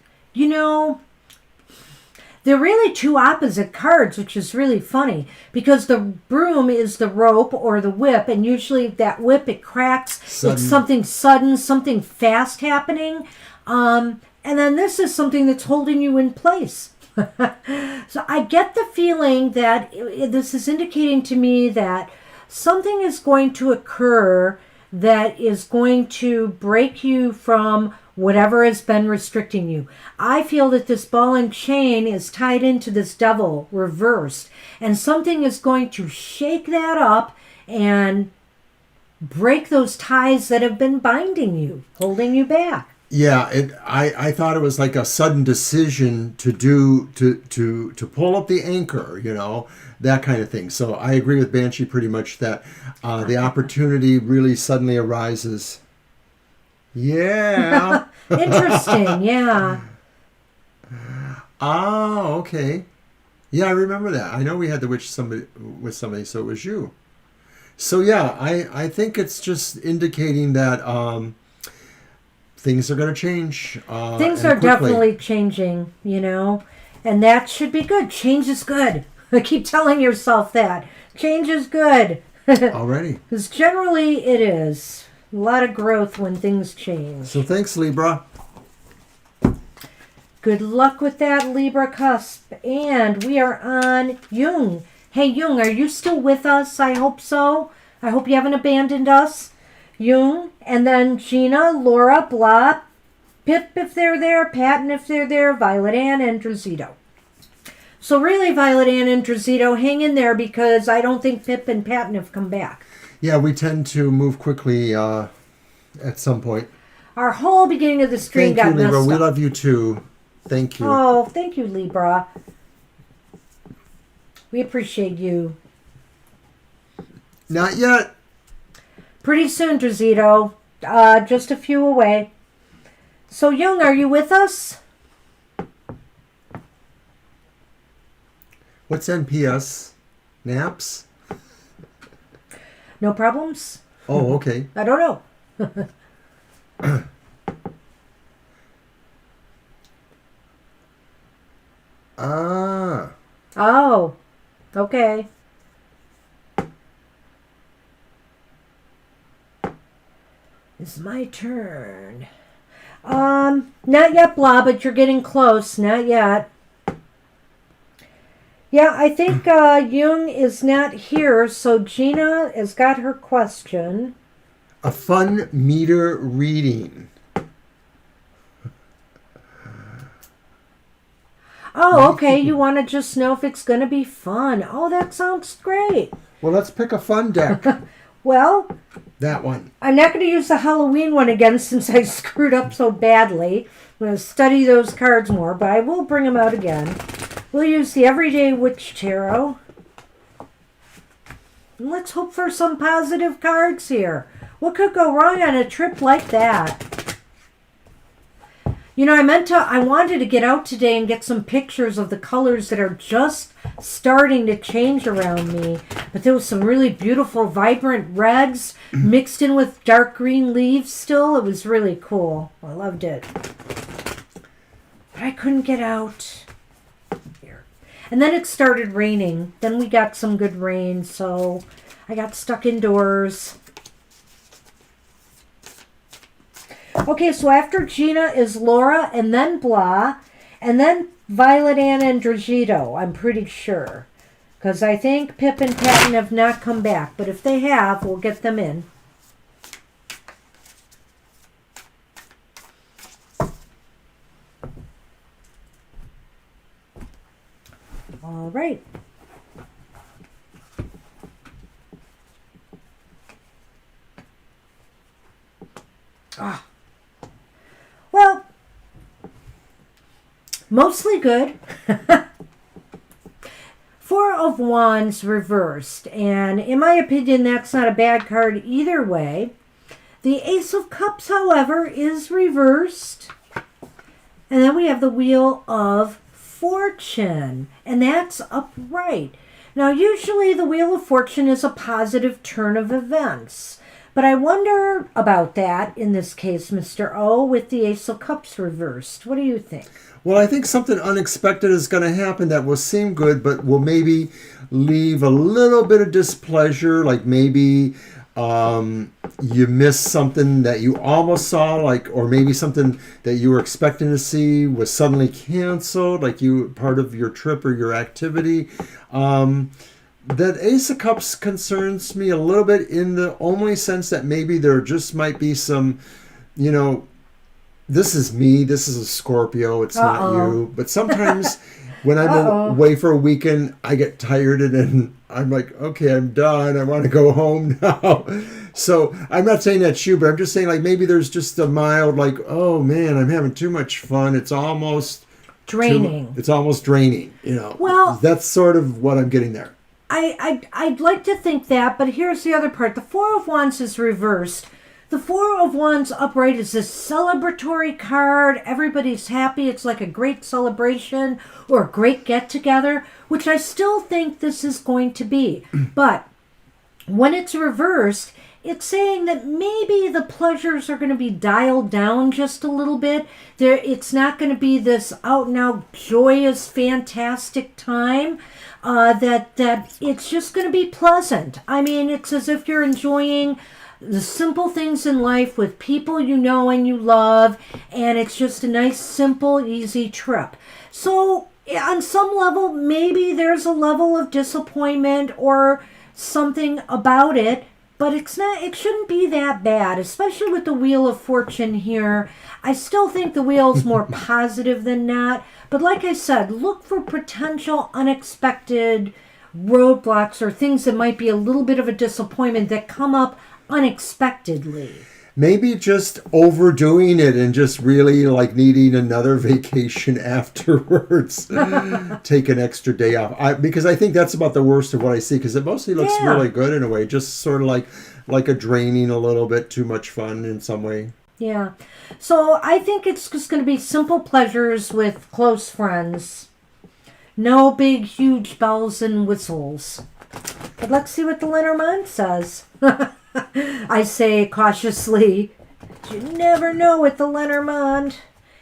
they're really two opposite cards, which is really funny because the broom is the rope or the whip, and usually that whip, it cracks. Sudden. It's something sudden, something fast happening. And then this is something that's holding you in place. So I get the feeling that this is indicating to me that something is going to occur that is going to break you from whatever has been restricting you. I feel that this ball and chain is tied into this devil reversed, and something is going to shake that up and break those ties that have been binding you, holding you back. Yeah, I thought it was like a sudden decision to pull up the anchor, that kind of thing. So I agree with Banshee pretty much that the opportunity really suddenly arises. Yeah. Interesting, yeah. Ah, okay. Yeah, I remember that. I know we had the witch with somebody, so it was you. So yeah, I think it's just indicating that things are going to change. Things are definitely changing, and that should be good. Change is good. Keep telling yourself that. Change is good. Already. Because generally it is. A lot of growth when things change. So thanks, Libra. Good luck with that, Libra cusp. And we are on Jung. Hey, Jung, are you still with us? I hope so. I hope you haven't abandoned us. Jung, and then Gina, Laura, Blah, Pip if they're there, Patton if they're there, Violet Ann, and Drazito. So really, Violet Ann and Drazito, hang in there because I don't think Pip and Patton have come back. Yeah, we tend to move quickly at some point. Our whole beginning of the stream got messed up. Thank you, Libra. We love you too. Thank you. Oh, thank you, Libra. We appreciate you. Not yet. Pretty soon, Drazito. Just a few away. So, Jung, are you with us? What's NPS? Naps? No problems? Oh, okay. I don't know. Ah. Oh, okay. It's my turn. Not yet, Blah, but you're getting close. Not yet. Yeah, I think Jung is not here, so Gina has got her question. A fun meter reading. Oh, okay. You want to just know if it's going to be fun. Oh, that sounds great. Well, let's pick a fun deck. Well, that one. I'm not going to use the Halloween one again since I screwed up so badly. I'm going to study those cards more, but I will bring them out again. We'll use the Everyday Witch Tarot. And let's hope for some positive cards here. What could go wrong on a trip like that? I wanted to get out today and get some pictures of the colors that are just starting to change around me. But there was some really beautiful, vibrant reds mixed in with dark green leaves still. It was really cool. I loved it. But I couldn't get out. Here. And then it started raining. Then we got some good rain, so I got stuck indoors. Okay, so after Gina is Laura, and then Blah, and then Violet Ann and Drazito, I'm pretty sure. Because I think Pip and Patton have not come back. But if they have, we'll get them in. All right. Well, mostly good. Four of Wands reversed, and in my opinion, that's not a bad card either way. The Ace of Cups, however, is reversed. And then we have the Wheel of Fortune, and that's upright. Now, usually the Wheel of Fortune is a positive turn of events. But I wonder about that in this case, Mr. O, with the Ace of Cups reversed. What do you think? Well, I think something unexpected is going to happen that will seem good, but will maybe leave a little bit of displeasure. Like maybe you missed something that you almost saw, or maybe something that you were expecting to see was suddenly canceled, like part of your trip or your activity. That Ace of Cups concerns me a little bit in the only sense that maybe there just might be some, this is me. This is a Scorpio. It's not you. But sometimes when I'm away for a weekend, I get tired and then I'm like, okay, I'm done. I want to go home now. So I'm not saying that's you, but I'm just saying like maybe there's just a mild like, oh man, I'm having too much fun. It's almost draining. It's almost draining, you know. Well, that's sort of what I'm getting there. I'd like to think that, but here's the other part. The Four of Wands is reversed. The Four of Wands upright is this celebratory card. Everybody's happy. It's like a great celebration or a great get-together, which I still think this is going to be. But when it's reversed, it's saying that maybe the pleasures are going to be dialed down just a little bit. It's not going to be this out-and-out joyous, fantastic time. That it's just going to be pleasant. I mean, it's as if you're enjoying the simple things in life with people you know and you love, and it's just a nice, simple, easy trip. So on some level, maybe there's a level of disappointment or something about it, but it shouldn't be that bad, especially with the Wheel of Fortune here. I still think the wheel's more positive than not, but like I said, look for potential unexpected roadblocks or things that might be a little bit of a disappointment that come up unexpectedly. Maybe just overdoing it and just really like needing another vacation afterwards. Take an extra day off. Because I think that's about the worst of what I see, because it mostly looks really good in a way. Just sort of like a draining a little bit, too much fun in some way. Yeah. So I think it's just going to be simple pleasures with close friends. No big, huge bells and whistles. But let's see what the Lenormand says. I say cautiously, you never know with the Lenormand.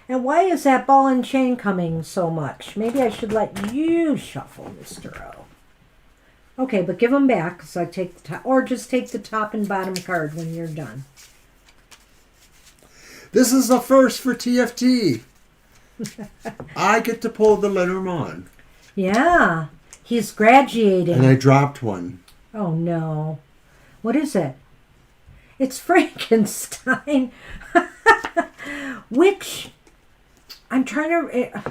And why is that ball and chain coming so much? Maybe I should let you shuffle, Mr. O. Okay, but give them back, so I take the top, or just take the top and bottom card when you're done. This is the first for TFT. I get to pull the Lenormand. Yeah, he's graduating. And I dropped one. Oh, no. What is it? It's Frankenstein. Which, I'm trying to...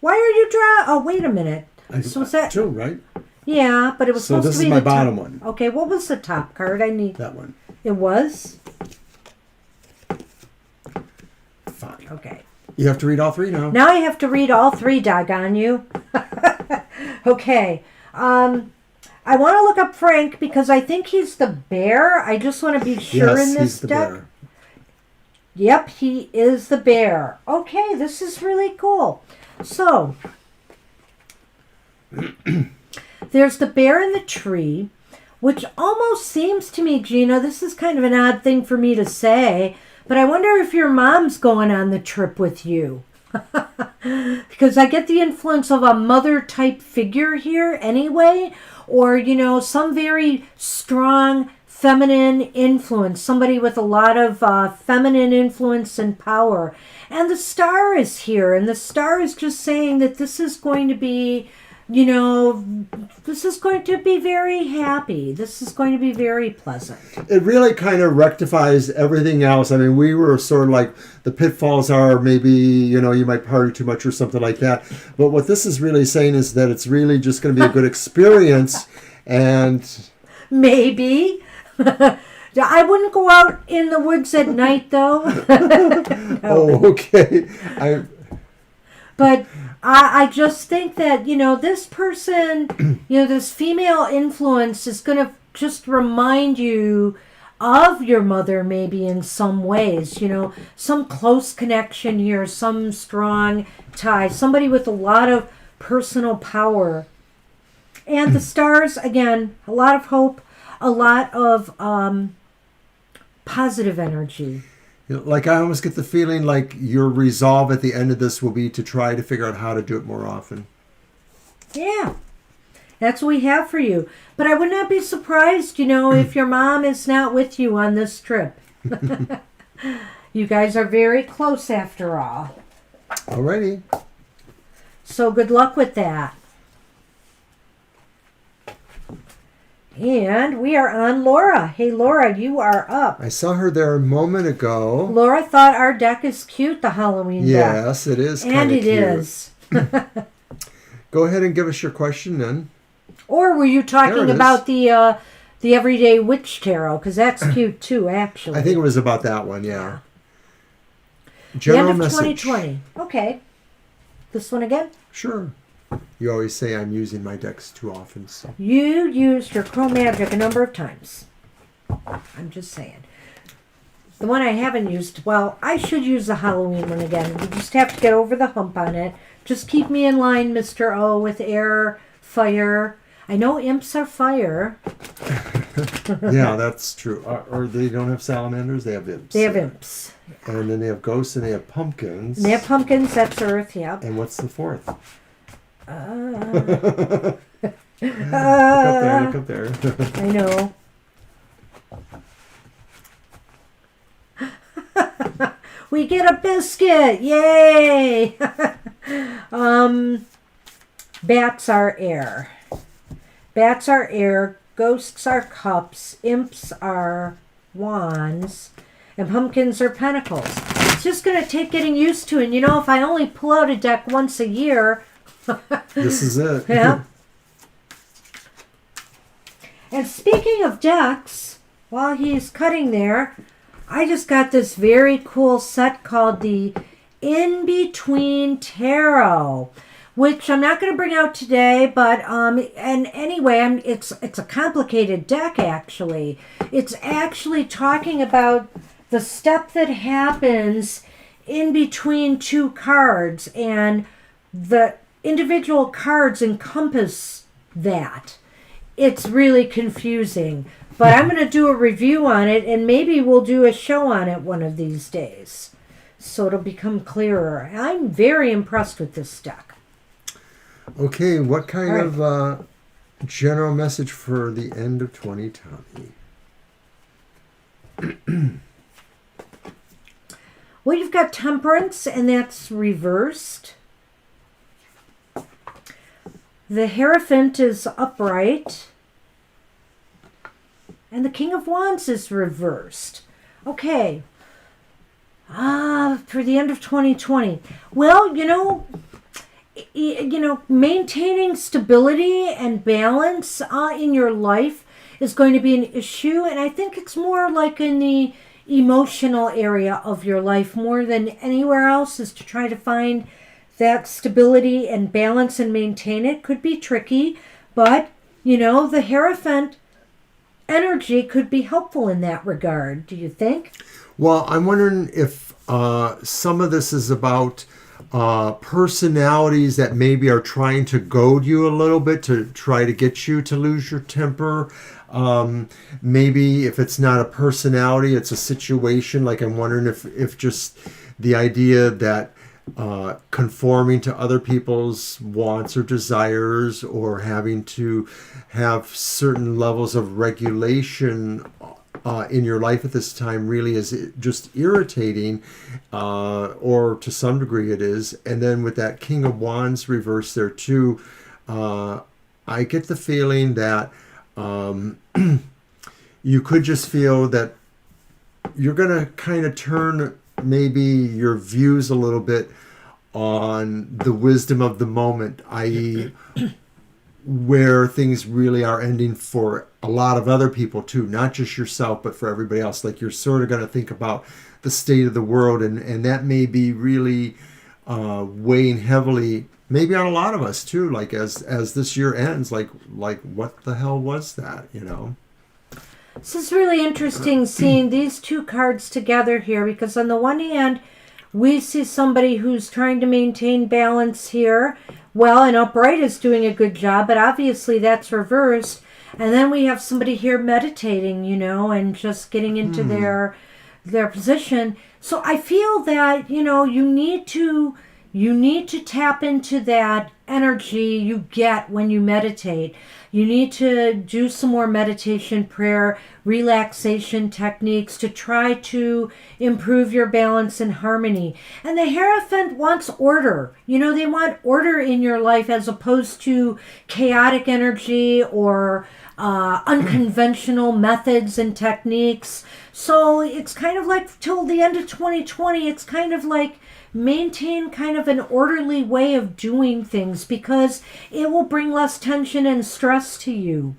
Why are you Oh, wait a minute. So is that... Two, right? Yeah, but it was supposed to be... So this is my bottom one. Okay, what was the top card? I need... That one. It was? Fine. Okay. You have to read all three now. Now I have to read all three, doggone you. Okay. I want to look up Frank because I think he's the bear. I just want to be sure in this he's the deck. bear. Yep, he is the bear. Okay, this is really cool. So, there's the bear in the tree, which almost seems to me, Gina, this is kind of an odd thing for me to say, but I wonder if your mom's going on the trip with you. Because I get the influence of a mother-type figure here anyway, or, you know, some very strong feminine influence, somebody with a lot of feminine influence and power. And the star is here, and the star is just saying that this is going to be, you know, this is going to be very happy. This is going to be very pleasant. It really kind of rectifies everything else. I mean, we were sort of like, the pitfalls are maybe, you know, you might party too much or something like that. But what this is really saying is that it's really just going to be a good experience. And maybe. I wouldn't go out in the woods at night, though. No. Oh, okay. But I just think that, you know, this person, you know, this female influence is going to just remind you of your mother maybe in some ways, you know, some close connection here, some strong tie, somebody with a lot of personal power. And the stars, again, a lot of hope, a lot of positive energy. Like I almost get the feeling like your resolve at the end of this will be to try to figure out how to do it more often. Yeah, that's what we have for you. But I would not be surprised, you know, if your mom is not with you on this trip. You guys are very close after all. Alrighty. So good luck with that. And we are on Laura. Hey, Laura, you are up. I saw her there a moment ago. Laura thought our deck is cute, the Halloween deck. Yes, it is kind of cute. And it is. Go ahead and give us your question then. Or were you talking about the Everyday Witch Tarot? Because that's cute too, actually. I think it was about that one, yeah. General the end of 2020. Okay. This one again? Sure. You always say I'm using my decks too often. So. You used your Chromagic a number of times. I'm just saying. The one I haven't used, well, I should use the Halloween one again. We just have to get over the hump on it. Just keep me in line, Mr. O, with air, fire. I know imps are fire. Yeah, that's true. Or they don't have salamanders, they have imps. They have imps. And then they have ghosts and they have pumpkins. And they have pumpkins, that's earth, yeah. And what's the fourth? Look up there. I know. We get a biscuit! Yay! Bats are air. Bats are air. Ghosts are cups. Imps are wands. And pumpkins are pentacles. It's just going to take getting used to. And you know, if I only pull out a deck once a year... This is it. Yeah. And speaking of decks, while he's cutting there, I just got this very cool set called the In Between Tarot, which I'm not going to bring out today, but and anyway, it's a complicated deck actually. It's actually talking about the step that happens in between two cards, and the individual cards encompass that. It's really confusing, but I'm going to do a review on it, and maybe we'll do a show on it one of these days, so it'll become clearer. I'm very impressed with this deck. Okay, what kind of general message for the end of 2020? Well, you've got Temperance, and that's reversed. The Hierophant is upright. And the King of Wands is reversed. Okay. For the end of 2020. Well, you know, maintaining stability and balance in your life is going to be an issue. And I think it's more like in the emotional area of your life more than anywhere else, is to try to find that stability and balance and maintain it. Could be tricky, but, you know, the Hierophant energy could be helpful in that regard. Do you think? Well, I'm wondering if some of this is about personalities that maybe are trying to goad you a little bit to try to get you to lose your temper. Maybe if it's not a personality, it's a situation. Like, I'm wondering if just the idea that conforming to other people's wants or desires, or having to have certain levels of regulation in your life at this time really is just irritating, or to some degree it is. And then with that King of Wands reverse there too, I get the feeling that you could just feel that you're going to kind of turn maybe your views a little bit on the wisdom of the moment, i.e. where things really are ending for a lot of other people too, not just yourself, but for everybody else. Like, you're sort of going to think about the state of the world, and that may be really weighing heavily maybe on a lot of us too, like as this year ends, like what the hell was that, you know? This is really interesting seeing these two cards together here, because on the one hand, we see somebody who's trying to maintain balance here. Well, and upright is doing a good job, but obviously that's reversed. And then we have somebody here meditating, you know, and just getting into their position. So I feel that, you know, you need to tap into that energy you get when you meditate. You need to do some more meditation, prayer, relaxation techniques to try to improve your balance and harmony. And the Hierophant wants order. You know, they want order in your life as opposed to chaotic energy or unconventional methods and techniques. So it's kind of like till the end of 2020, it's kind of like maintain kind of an orderly way of doing things because it will bring less tension and stress to you.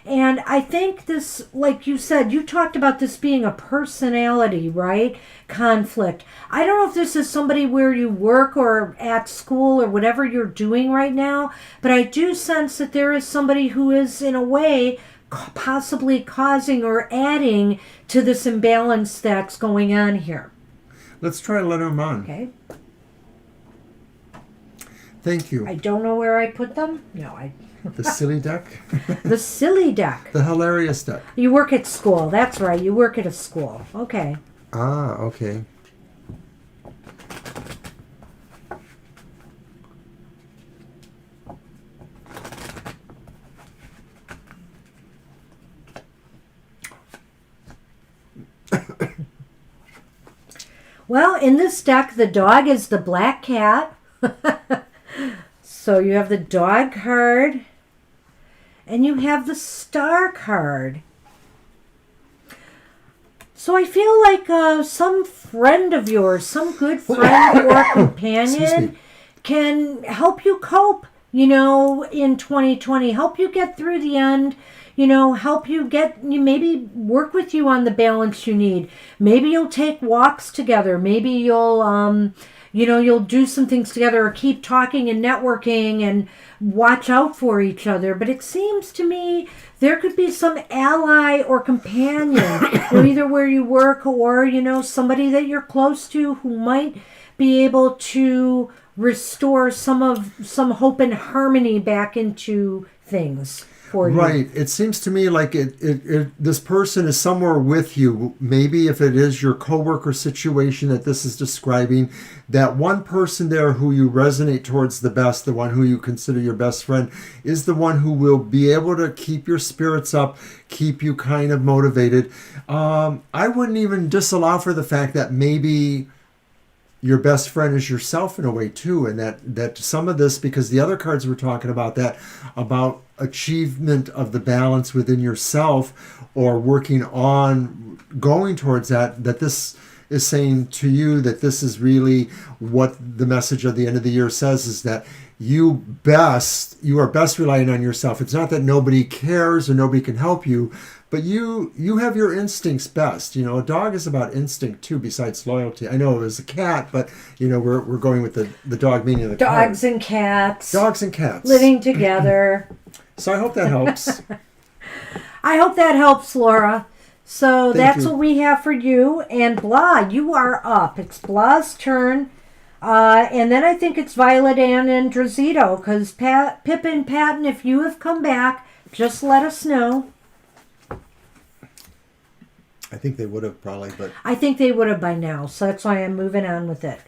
And I think this, like you said, you talked about this being a personality, right? Conflict. I don't know if this is somebody where you work or at school or whatever you're doing right now, but I do sense that there is somebody who is, in a way, possibly causing or adding to this imbalance that's going on here. Let's try Lenormand. Okay. Thank you. I don't know where I put them. No, The silly deck? The silly deck. The hilarious deck. You work at school. That's right. You work at a school. Okay. Ah, okay. Well, in this deck, the dog is the black cat. So you have the dog card. And you have the star card. So I feel like some friend of yours, some good friend or companion can help you cope, in 2020. Help you get through the end. Help you maybe work with you on the balance you need. Maybe you'll take walks together. Maybe you'll you'll do some things together or keep talking and networking and watch out for each other. But it seems to me there could be some ally or companion, either where you work or, somebody that you're close to who might be able to restore some hope and harmony back into things. Right. It seems to me like this person is somewhere with you. Maybe if it is your coworker situation that this is describing, that one person there who you resonate towards the best, the one who you consider your best friend, is the one who will be able to keep your spirits up, keep you kind of motivated. I wouldn't even disallow for the fact that maybe your best friend is yourself in a way too, and that some of this, because the other cards were talking about that, about achievement of the balance within yourself or working on going towards that this is saying to you that this is really what the message of the end of the year says, is that you are best relying on yourself. It's not that nobody cares or nobody can help you, but you have your instincts best. A dog is about instinct too, besides loyalty. I know it was a cat, but we're going with the dog meaning of the dogs card. And cats. Dogs and cats living together. So I hope that helps. I hope that helps, Laura. So that's you. what we have for you. And Blah, you are up. It's Blah's turn. And then I think it's Violet Ann and Drazito, because Pip and Patton, if you have come back, just let us know. I think they would have probably, but... I think they would have by now, so that's why I'm moving on with it.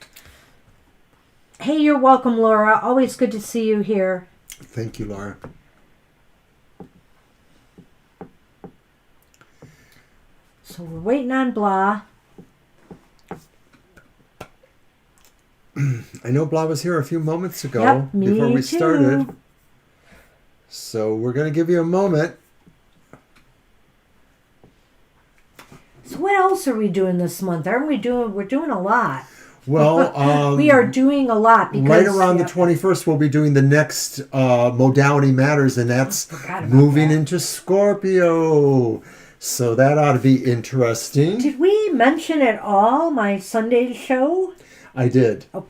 Hey, you're welcome, Laura. Always good to see you here. Thank you, Laura. So we're waiting on Blah. I know Blah was here a few moments ago, yep, before we too. started. So we're going to give you a moment. So what else are we doing this month? We're doing a lot. Well, we are doing a lot because right around the 21st, we'll be doing the next Modality Matters, and that's moving into Scorpio. So that ought to be interesting. Did we mention at all my Sunday show? I did. Oh.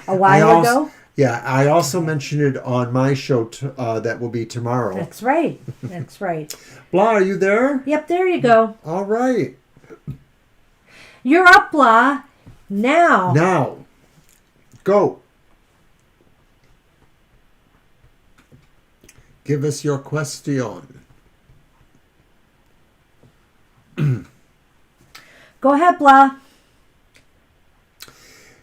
A while ago? Yeah, I also mentioned it on my show that will be tomorrow. That's right. That's right. Blah, are you there? Yep, there you go. All right. You're up, Blah. Now. Go. Give us your question. Go ahead, Blah.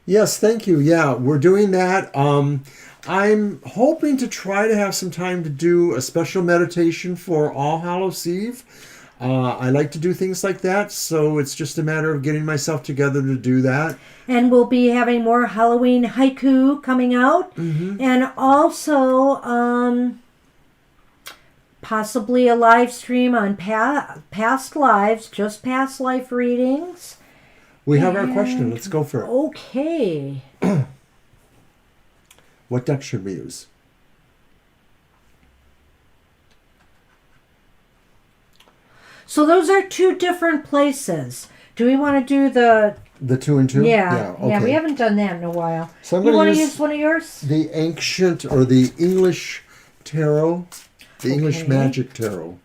Yes, thank you. Yeah, we're doing that. I'm hoping to try to have some time to do a special meditation for All Hallows Eve. I like to do things like that, so it's just a matter of getting myself together to do that. And we'll be having more Halloween haiku coming out. Mm-hmm. And also, possibly a live stream on past lives, just past life readings. We have our question. Let's go for it. Okay. What deck should we use? So those are two different places. Do we want to do the 2 and 2? Yeah. Okay. Yeah, we haven't done that in a while. So I'm you want going to to use one of yours? The ancient or the English tarot, the English Okay. magic tarot.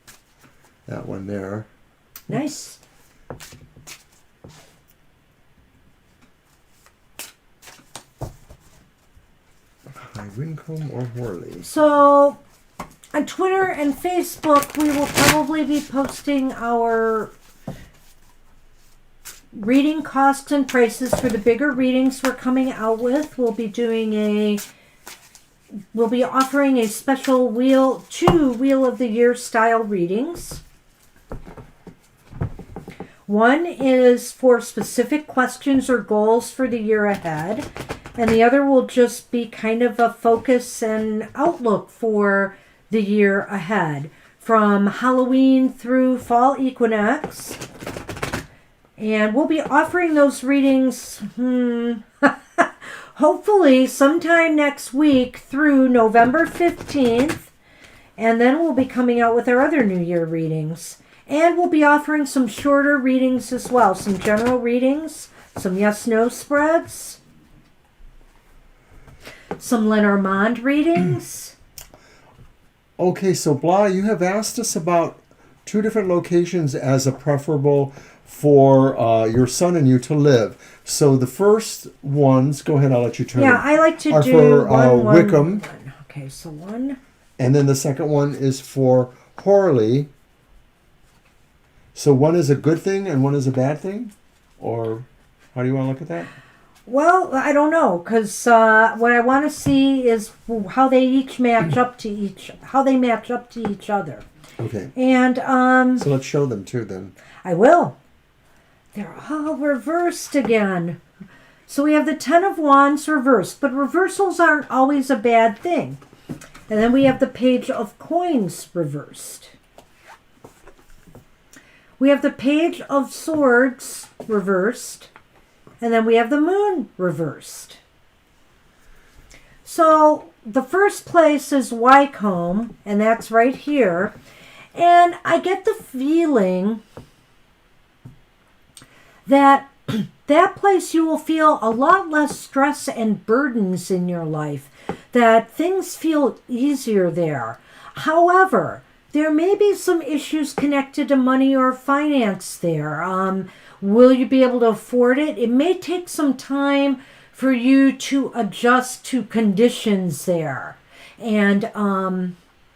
That one there. Nice. By Wincombe or Horley. So on Twitter and Facebook, we will probably be posting our reading costs and prices for the bigger readings we're coming out with. We'll be offering a special two Wheel of the Year style readings. One is for specific questions or goals for the year ahead, and the other will just be kind of a focus and outlook for the year ahead, from Halloween through fall equinox. And we'll be offering those readings hopefully sometime next week through November 15th. And then we'll be coming out with our other New Year readings. And we'll be offering some shorter readings as well. Some general readings, some yes-no spreads, some Lenormand readings. Okay, so Blah, you have asked us about 2 different locations as a preferable for your son and you to live. So the first ones, go ahead, I'll let you turn. Yeah, I like to do for one. Wickham. Okay, so one. And then the second one is for Horley. So one is a good thing and one is a bad thing? Or how do you want to look at that? Well, I don't know, because what I want to see is how they each match up to each other. Okay. And so let's show them too then. I will. They're all reversed again. So we have the 10 of Wands reversed, but reversals aren't always a bad thing. And then we have the Page of Coins reversed. We have the Page of Swords reversed. And then we have the Moon reversed. So the first place is Wycombe, and that's right here. And I get the feeling that that place you will feel a lot less stress and burdens in your life, that things feel easier there. However, there may be some issues connected to money or finance there. Will you be able to afford it? It may take some time for you to adjust to conditions there. And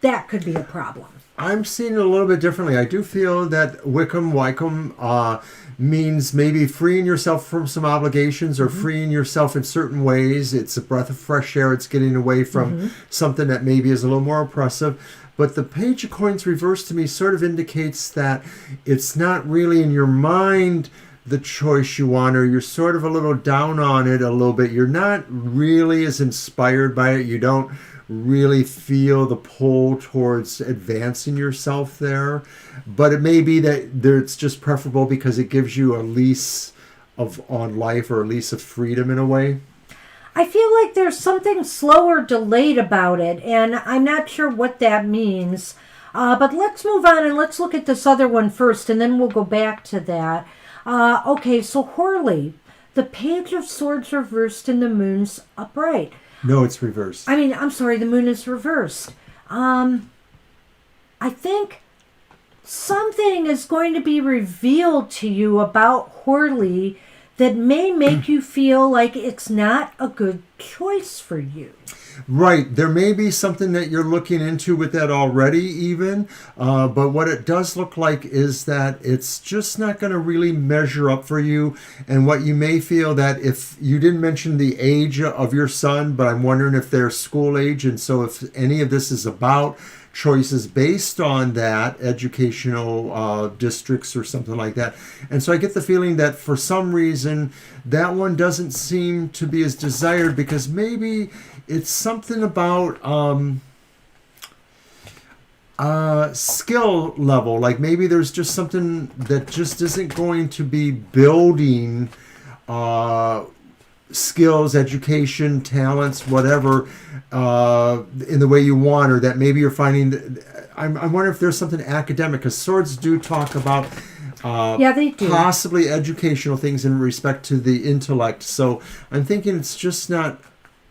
that could be a problem. I'm seeing it a little bit differently. I do feel that Wycombe means maybe freeing yourself from some obligations or freeing yourself in certain ways. It's a breath of fresh air. It's getting away from something that maybe is a little more oppressive. But the Page of Coins reversed to me sort of indicates that it's not really in your mind the choice you want, or you're sort of a little down on it a little bit. You're not really as inspired by it. You don't really feel the pull towards advancing yourself there. But it may be that it's just preferable because it gives you a lease on life, or a lease of freedom in a way. I feel like there's something slow or delayed about it, and I'm not sure what that means. But let's move on and let's look at this other one first, and then we'll go back to that. Okay, so Horley, the Page of Swords reversed and the Moon's upright. No, it's reversed. I'm sorry, the Moon is reversed. I think something is going to be revealed to you about Horley that may make you feel like it's not a good choice for you. Right. There may be something that you're looking into with that already even. But what it does look like is that it's just not going to really measure up for you. And what you may feel that if you didn't mention the age of your son, but I'm wondering if they're school age. And so if any of this is about choices based on that, educational districts or something like that. And so I get the feeling that for some reason that one doesn't seem to be as desired, because maybe it's something about skill level. Like maybe there's just something that just isn't going to be building skills, education, talents, whatever, in the way you want, or that maybe you're finding. I'm wondering if there's something academic, because swords do talk about they do. Possibly educational things in respect to the intellect. So I'm thinking it's just not.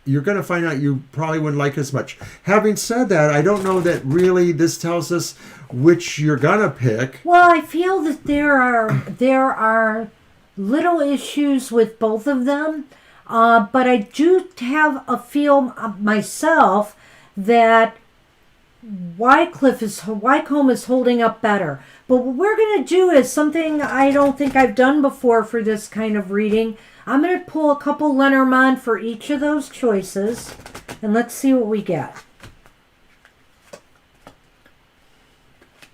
You're going to find out you probably wouldn't like as much. Having said that, I don't know that really this tells us which you're going to pick. Well, I feel that there are little issues with both of them, but I do have a feel myself that Wycombe is holding up better. But what we're going to do is something I don't think I've done before for this kind of reading. I'm going to pull a couple Lenormand for each of those choices, and let's see what we get.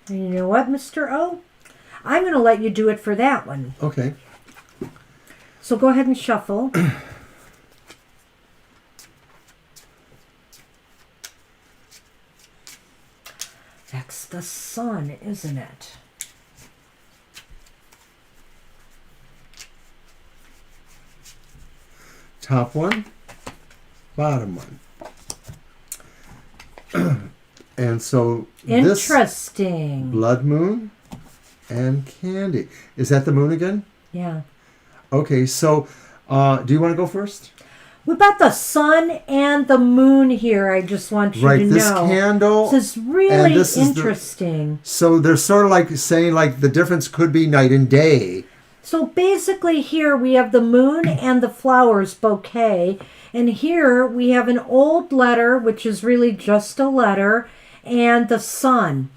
And you know what, Mr. O? I'm going to let you do it for that one. Okay. So go ahead and shuffle. That's the sun, isn't it? Top one, bottom one. And so interesting. This blood moon and candy. Is that the moon again? Yeah. Okay, so do you want to go first? We've got the sun and the moon here. I just want you to know. Right, this candle. This is really interesting. So they're sort of like saying like the difference could be night and day. So basically here we have the moon and the flowers bouquet. And here we have an old letter, which is really just a letter, and the sun.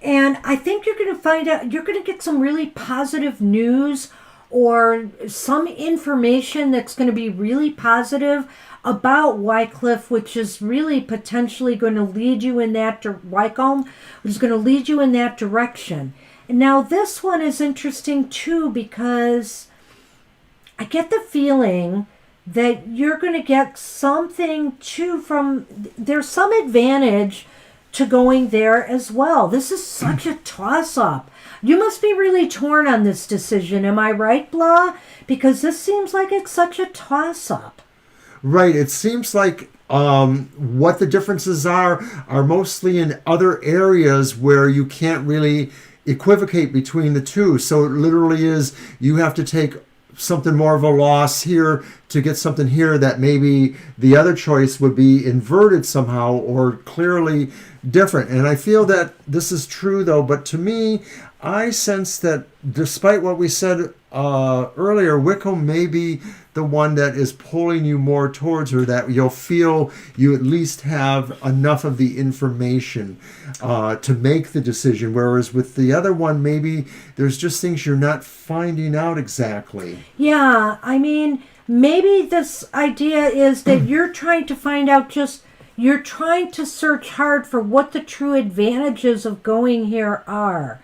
And I think you're going to find out, you're going to get some really positive news or some information that's going to be really positive about Wycliffe, which is really potentially going to lead you in that Wycombe, which is going to lead you in that direction. And now this one is interesting too, because I get the feeling that you're going to get something too from, there's some advantage to going there as well. This is such a toss-up. You must be really torn on this decision. Am I right, Blah? Because this seems like it's such a toss-up. Right. It seems like what the differences are mostly in other areas where you can't really equivocate between the two. So it literally is you have to take something more of a loss here to get something here that maybe the other choice would be inverted somehow or clearly different. And I feel that this is true though, but to me, I sense that despite what we said earlier, Wycombe may be the one that is pulling you more towards her, that you'll feel you at least have enough of the information to make the decision. Whereas with the other one, maybe there's just things you're not finding out exactly. Yeah, I mean, maybe this idea is that you're trying to find out you're trying to search hard for what the true advantages of going here are.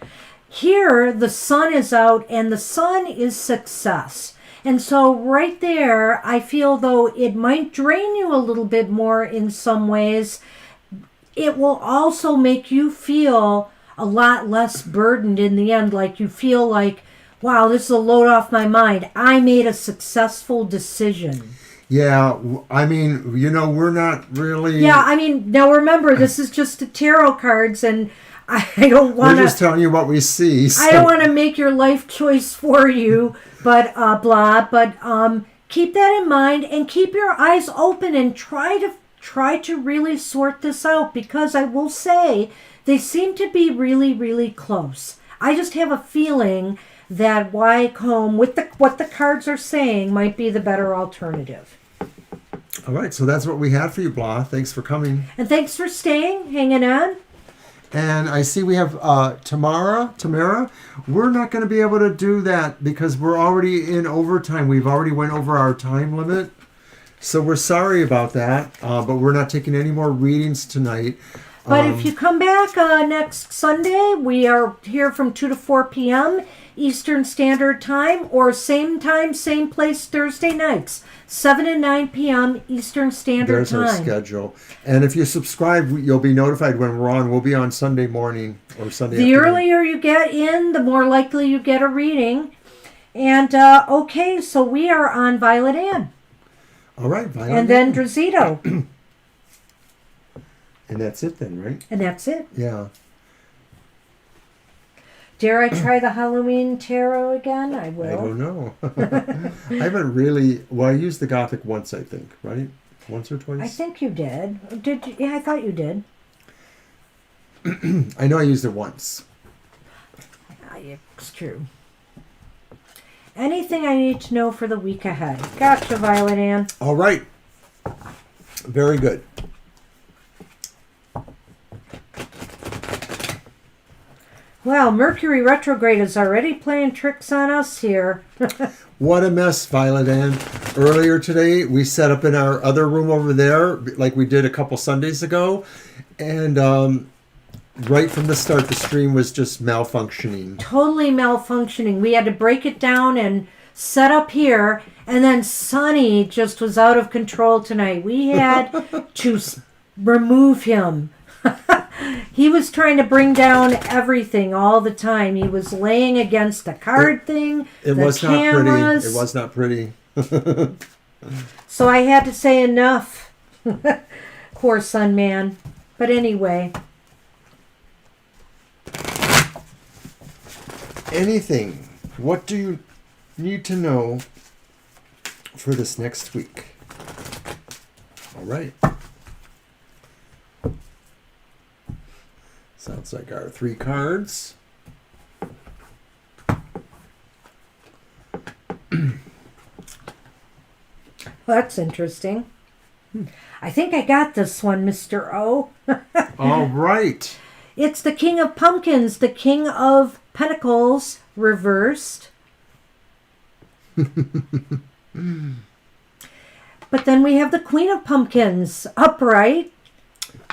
Here, the sun is out, and the sun is success. And so right there, I feel though it might drain you a little bit more in some ways, it will also make you feel a lot less burdened in the end. Like you feel like, wow, this is a load off my mind. I made a successful decision. Yeah, I mean, we're not really... Yeah, I mean, now remember, this is just the tarot cards, and I don't want to... We're just telling you what we see. So. I don't want to make your life choice for you, but keep that in mind and keep your eyes open and try to really sort this out, because I will say they seem to be really, really close. I just have a feeling that Wycombe, with what the cards are saying, might be the better alternative. All right, so that's what we had for you, Blah. Thanks for coming. And thanks for staying, hanging on. And I see we have Tamara. We're not going to be able to do that because we're already in overtime. We've already went over our time limit. So we're sorry about that, but we're not taking any more readings tonight. But if you come back next Sunday, we are here from 2 to 4 p.m. Eastern Standard Time, or same time, same place Thursday nights, 7 and 9 p.m. Eastern Standard Time. There's our schedule. And if you subscribe, you'll be notified when we're on. We'll be on Sunday morning or Sunday afternoon. The earlier you get in, the more likely you get a reading. And, okay, so we are on Violet Ann. All right, Violet And then Drazito. And that's it then, right? And that's it. Yeah. Dare I try the Halloween tarot again? I will. I don't know. I haven't really... Well, I used the Gothic once, I think, right? Once or twice? I think you did. Did you? Yeah, I thought you did. I know I used it once. It's true. Anything I need to know for the week ahead? Gotcha, Violet Ann. All right. Very good. Well, Mercury retrograde is already playing tricks on us here. What a mess, Violet Ann. Earlier today, we set up in our other room over there, like we did a couple Sundays ago. And right from the start, the stream was just malfunctioning. Totally malfunctioning. We had to break it down and set up here. And then Sonny just was out of control tonight. We had to remove him. He was trying to bring down everything all the time. He was laying against the card thing, It the was cameras. not pretty. It was not pretty. So I had to say enough. Poor Sun Man. But anyway. Anything. What do you need to know for this next week? All right. Sounds like our 3 cards. Well, that's interesting. I think I got this one, Mr. O. All right. It's the King of Pumpkins, the King of Pentacles reversed. But then we have the Queen of Pumpkins upright.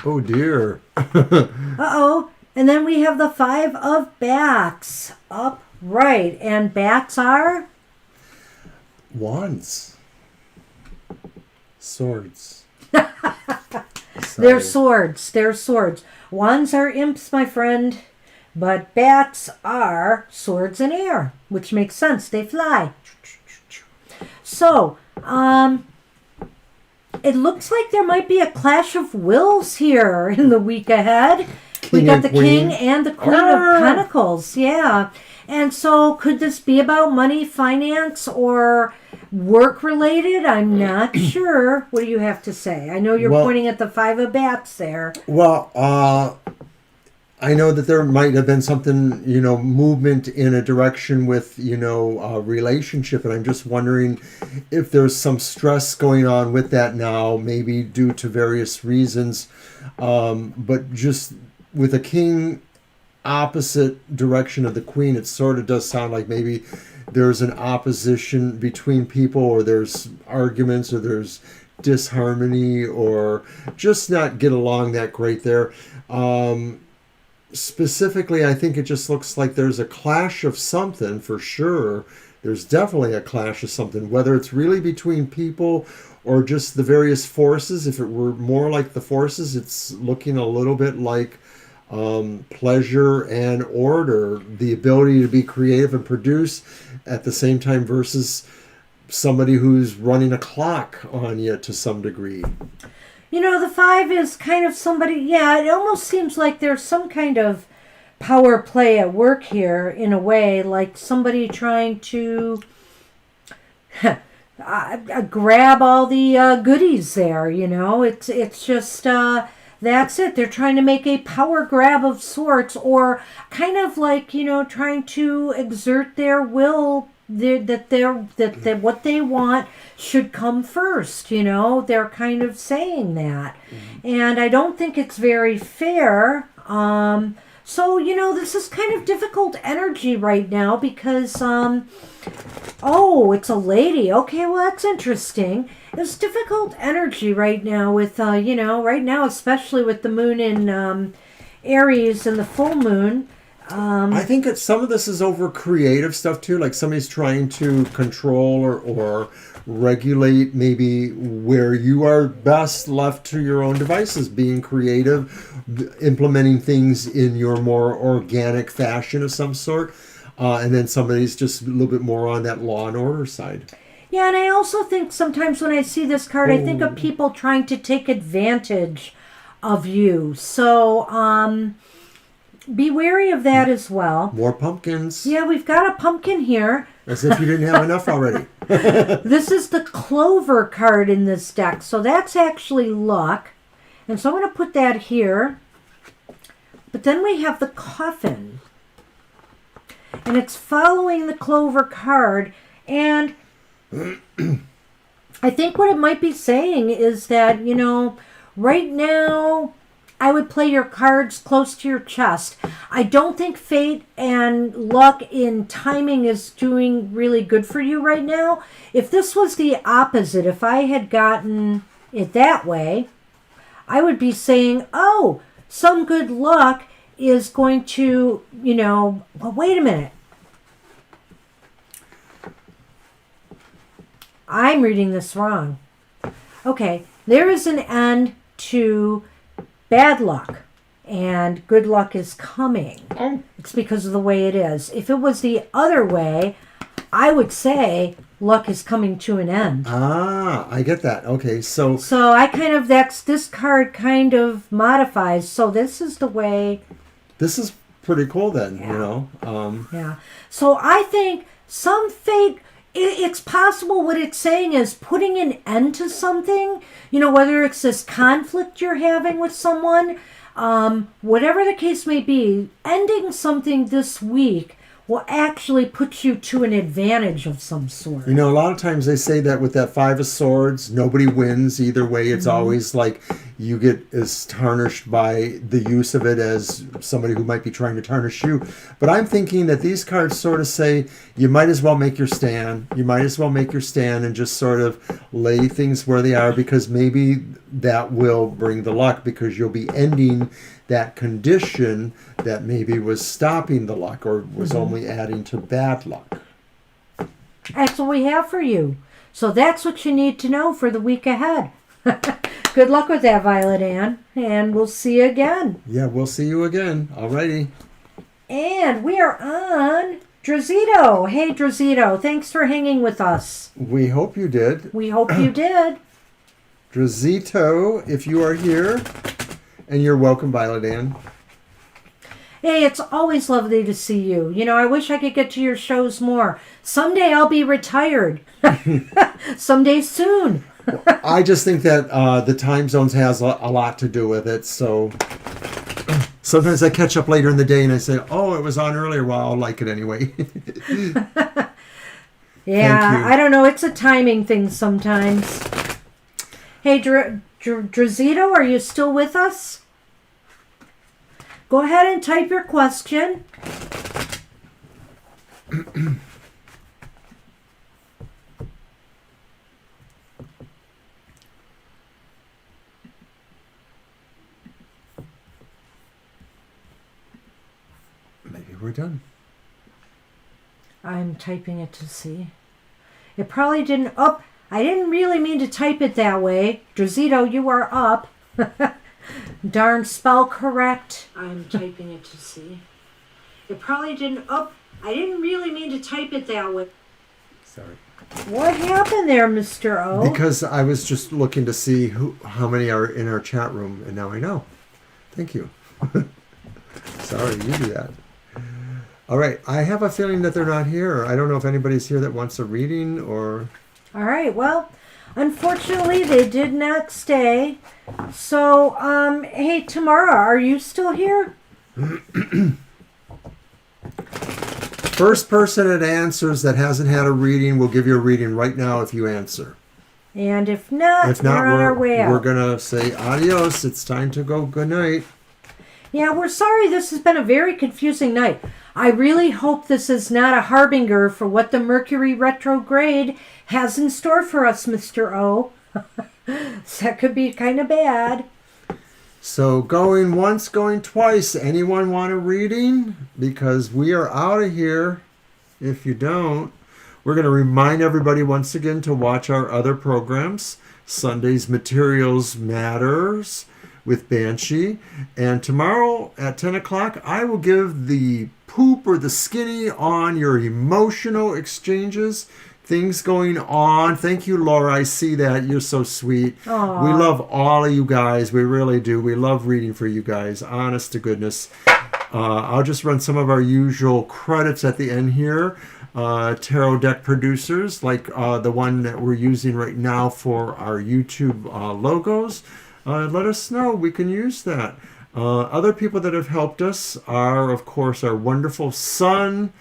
Oh, dear. Uh-oh. And then we have the 5 of Bats upright. And bats are? Wands. Swords. They're swords. They're swords. Wands are imps, my friend. But bats are swords in air, which makes sense. They fly. So, it looks like there might be a clash of wills here in the week ahead. We got the King and the Queen of Pentacles. Yeah. And so could this be about money, finance, or work related? I'm not sure. What do you have to say? I know you're pointing at the 5 of Bats there. Well, I know that there might have been something, movement in a direction with, a relationship. And I'm just wondering if there's some stress going on with that now, maybe due to various reasons. But just with a king opposite direction of the queen, it sort of does sound like maybe there's an opposition between people, or there's arguments, or there's disharmony, or just not get along that great there. Specifically, I think it just looks like there's a clash of something for sure. There's definitely a clash of something, whether it's really between people or just the various forces. If it were more like the forces, it's looking a little bit like pleasure and order, the ability to be creative and produce at the same time versus somebody who's running a clock on you to some degree. The 5 is kind of somebody, it almost seems like there's some kind of power play at work here in a way, like somebody trying to grab all the goodies there, It's just, that's it. They're trying to make a power grab of sorts, or kind of like, trying to exert their will that what they want should come first. They're kind of saying that. And I don't think it's very fair. So, this is kind of difficult energy right now because, oh, it's a lady. Okay, well, that's interesting. It's difficult energy right now with, right now, especially with the moon in Aries and the full moon. I think that some of this is over creative stuff too, like somebody's trying to control or regulate maybe where you are best left to your own devices, being creative, implementing things in your more organic fashion of some sort. And then somebody's just a little bit more on that law and order side. Yeah, and I also think sometimes when I see this card, I think of people trying to take advantage of you. So, be wary of that as well. More pumpkins. Yeah, we've got a pumpkin here. As if you didn't have enough already. This is the Clover card in this deck. So that's actually luck. And so I'm going to put that here. But then we have the Coffin. And it's following the Clover card. And I think what it might be saying is that, right now, I would play your cards close to your chest. I don't think fate and luck in timing is doing really good for you right now. If this was the opposite, if I had gotten it that way, I would be saying, oh, some good luck is going to, well, wait a minute. I'm reading this wrong. Okay, there is an end to bad luck, and good luck is coming. It's because of the way it is. If it was the other way, I would say luck is coming to an end. Ah, I get that. Okay, so I kind of, this card kind of modifies. So this is the way. This is pretty cool then, yeah. Yeah. So I think some fate. It's possible what it's saying is putting an end to something, whether it's this conflict you're having with someone, whatever the case may be, ending something this week will actually put you to an advantage of some sort. A lot of times they say that with that Five of Swords, nobody wins either way. It's always like you get as tarnished by the use of it as somebody who might be trying to tarnish you. But I'm thinking that these cards sort of say you might as well make your stand. You might as well make your stand and just sort of lay things where they are, because maybe that will bring the luck, because you'll be ending that condition that maybe was stopping the luck or was only adding to bad luck. That's what we have for you. So that's what you need to know for the week ahead. Good luck with that, Violet Ann. And we'll see you again. Yeah, we'll see you again. Alrighty. And we are on Drazito. Hey, Drazito. Thanks for hanging with us. We hope you did. We hope you did. Drazito, if you are here, and you're welcome, Violet Ann. Hey, it's always lovely to see you. I wish I could get to your shows more. Someday I'll be retired. Someday soon. I just think that the time zones has a lot to do with it. So sometimes I catch up later in the day and I say, oh, it was on earlier. Well, I'll like it anyway. Yeah, I don't know. It's a timing thing sometimes. Hey, Drazito, are you still with us? Go ahead and type your question. Maybe we're done. I'm typing it to see. It probably didn't. Oh, I didn't really mean to type it that way. Drazito, you are up. Darn spell correct. I'm typing it to see. It probably didn't. Oh, I didn't really mean to type it that way. Sorry. What happened there, Mr. O? Because I was just looking to see how many are in our chat room, and now I know. Thank you. Sorry, you do that. All right. I have a feeling that they're not here. I don't know if anybody's here that wants a reading or... All right. Well, unfortunately, they did not stay. So, hey, Tamara, are you still here? First person that answers that hasn't had a reading, we'll give you a reading right now if you answer. And if not, we're on our way out. We're going to say adios. It's time to go. Good night. Yeah, we're sorry this has been a very confusing night. I really hope this is not a harbinger for what the Mercury retrograde has in store for us, Mr. O. That could be kind of bad. So going once, going twice. Anyone want a reading? Because we are out of here. If you don't, we're going to remind everybody once again to watch our other programs. Sunday's Materials Matters with Banshee. And tomorrow at 10 o'clock, I will give the poop or the skinny on your emotional exchanges, things going on. Thank you, Laura. I see that. You're so sweet. Aww. We love all of you guys. We really do. We love reading for you guys. Honest to goodness. I'll just run some of our usual credits at the end here. Tarot deck producers, like the one that we're using right now for our YouTube logos. Let us know. We can use that. Other people that have helped us are, of course, our wonderful son,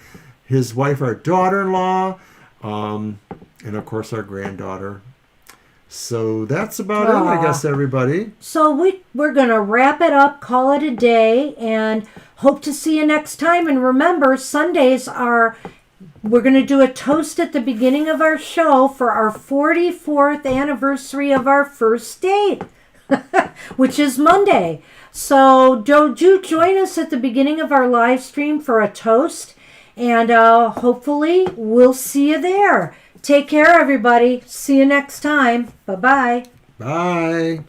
his wife, our daughter-in-law, and, of course, our granddaughter. So that's about it, I guess, everybody. So we're going to wrap it up, call it a day, and hope to see you next time. And remember, Sundays we're going to do a toast at the beginning of our show for our 44th anniversary of our first date, which is Monday. So do join us at the beginning of our live stream for a toast, and hopefully we'll see you there. Take care, everybody. See you next time. Bye-bye. Bye.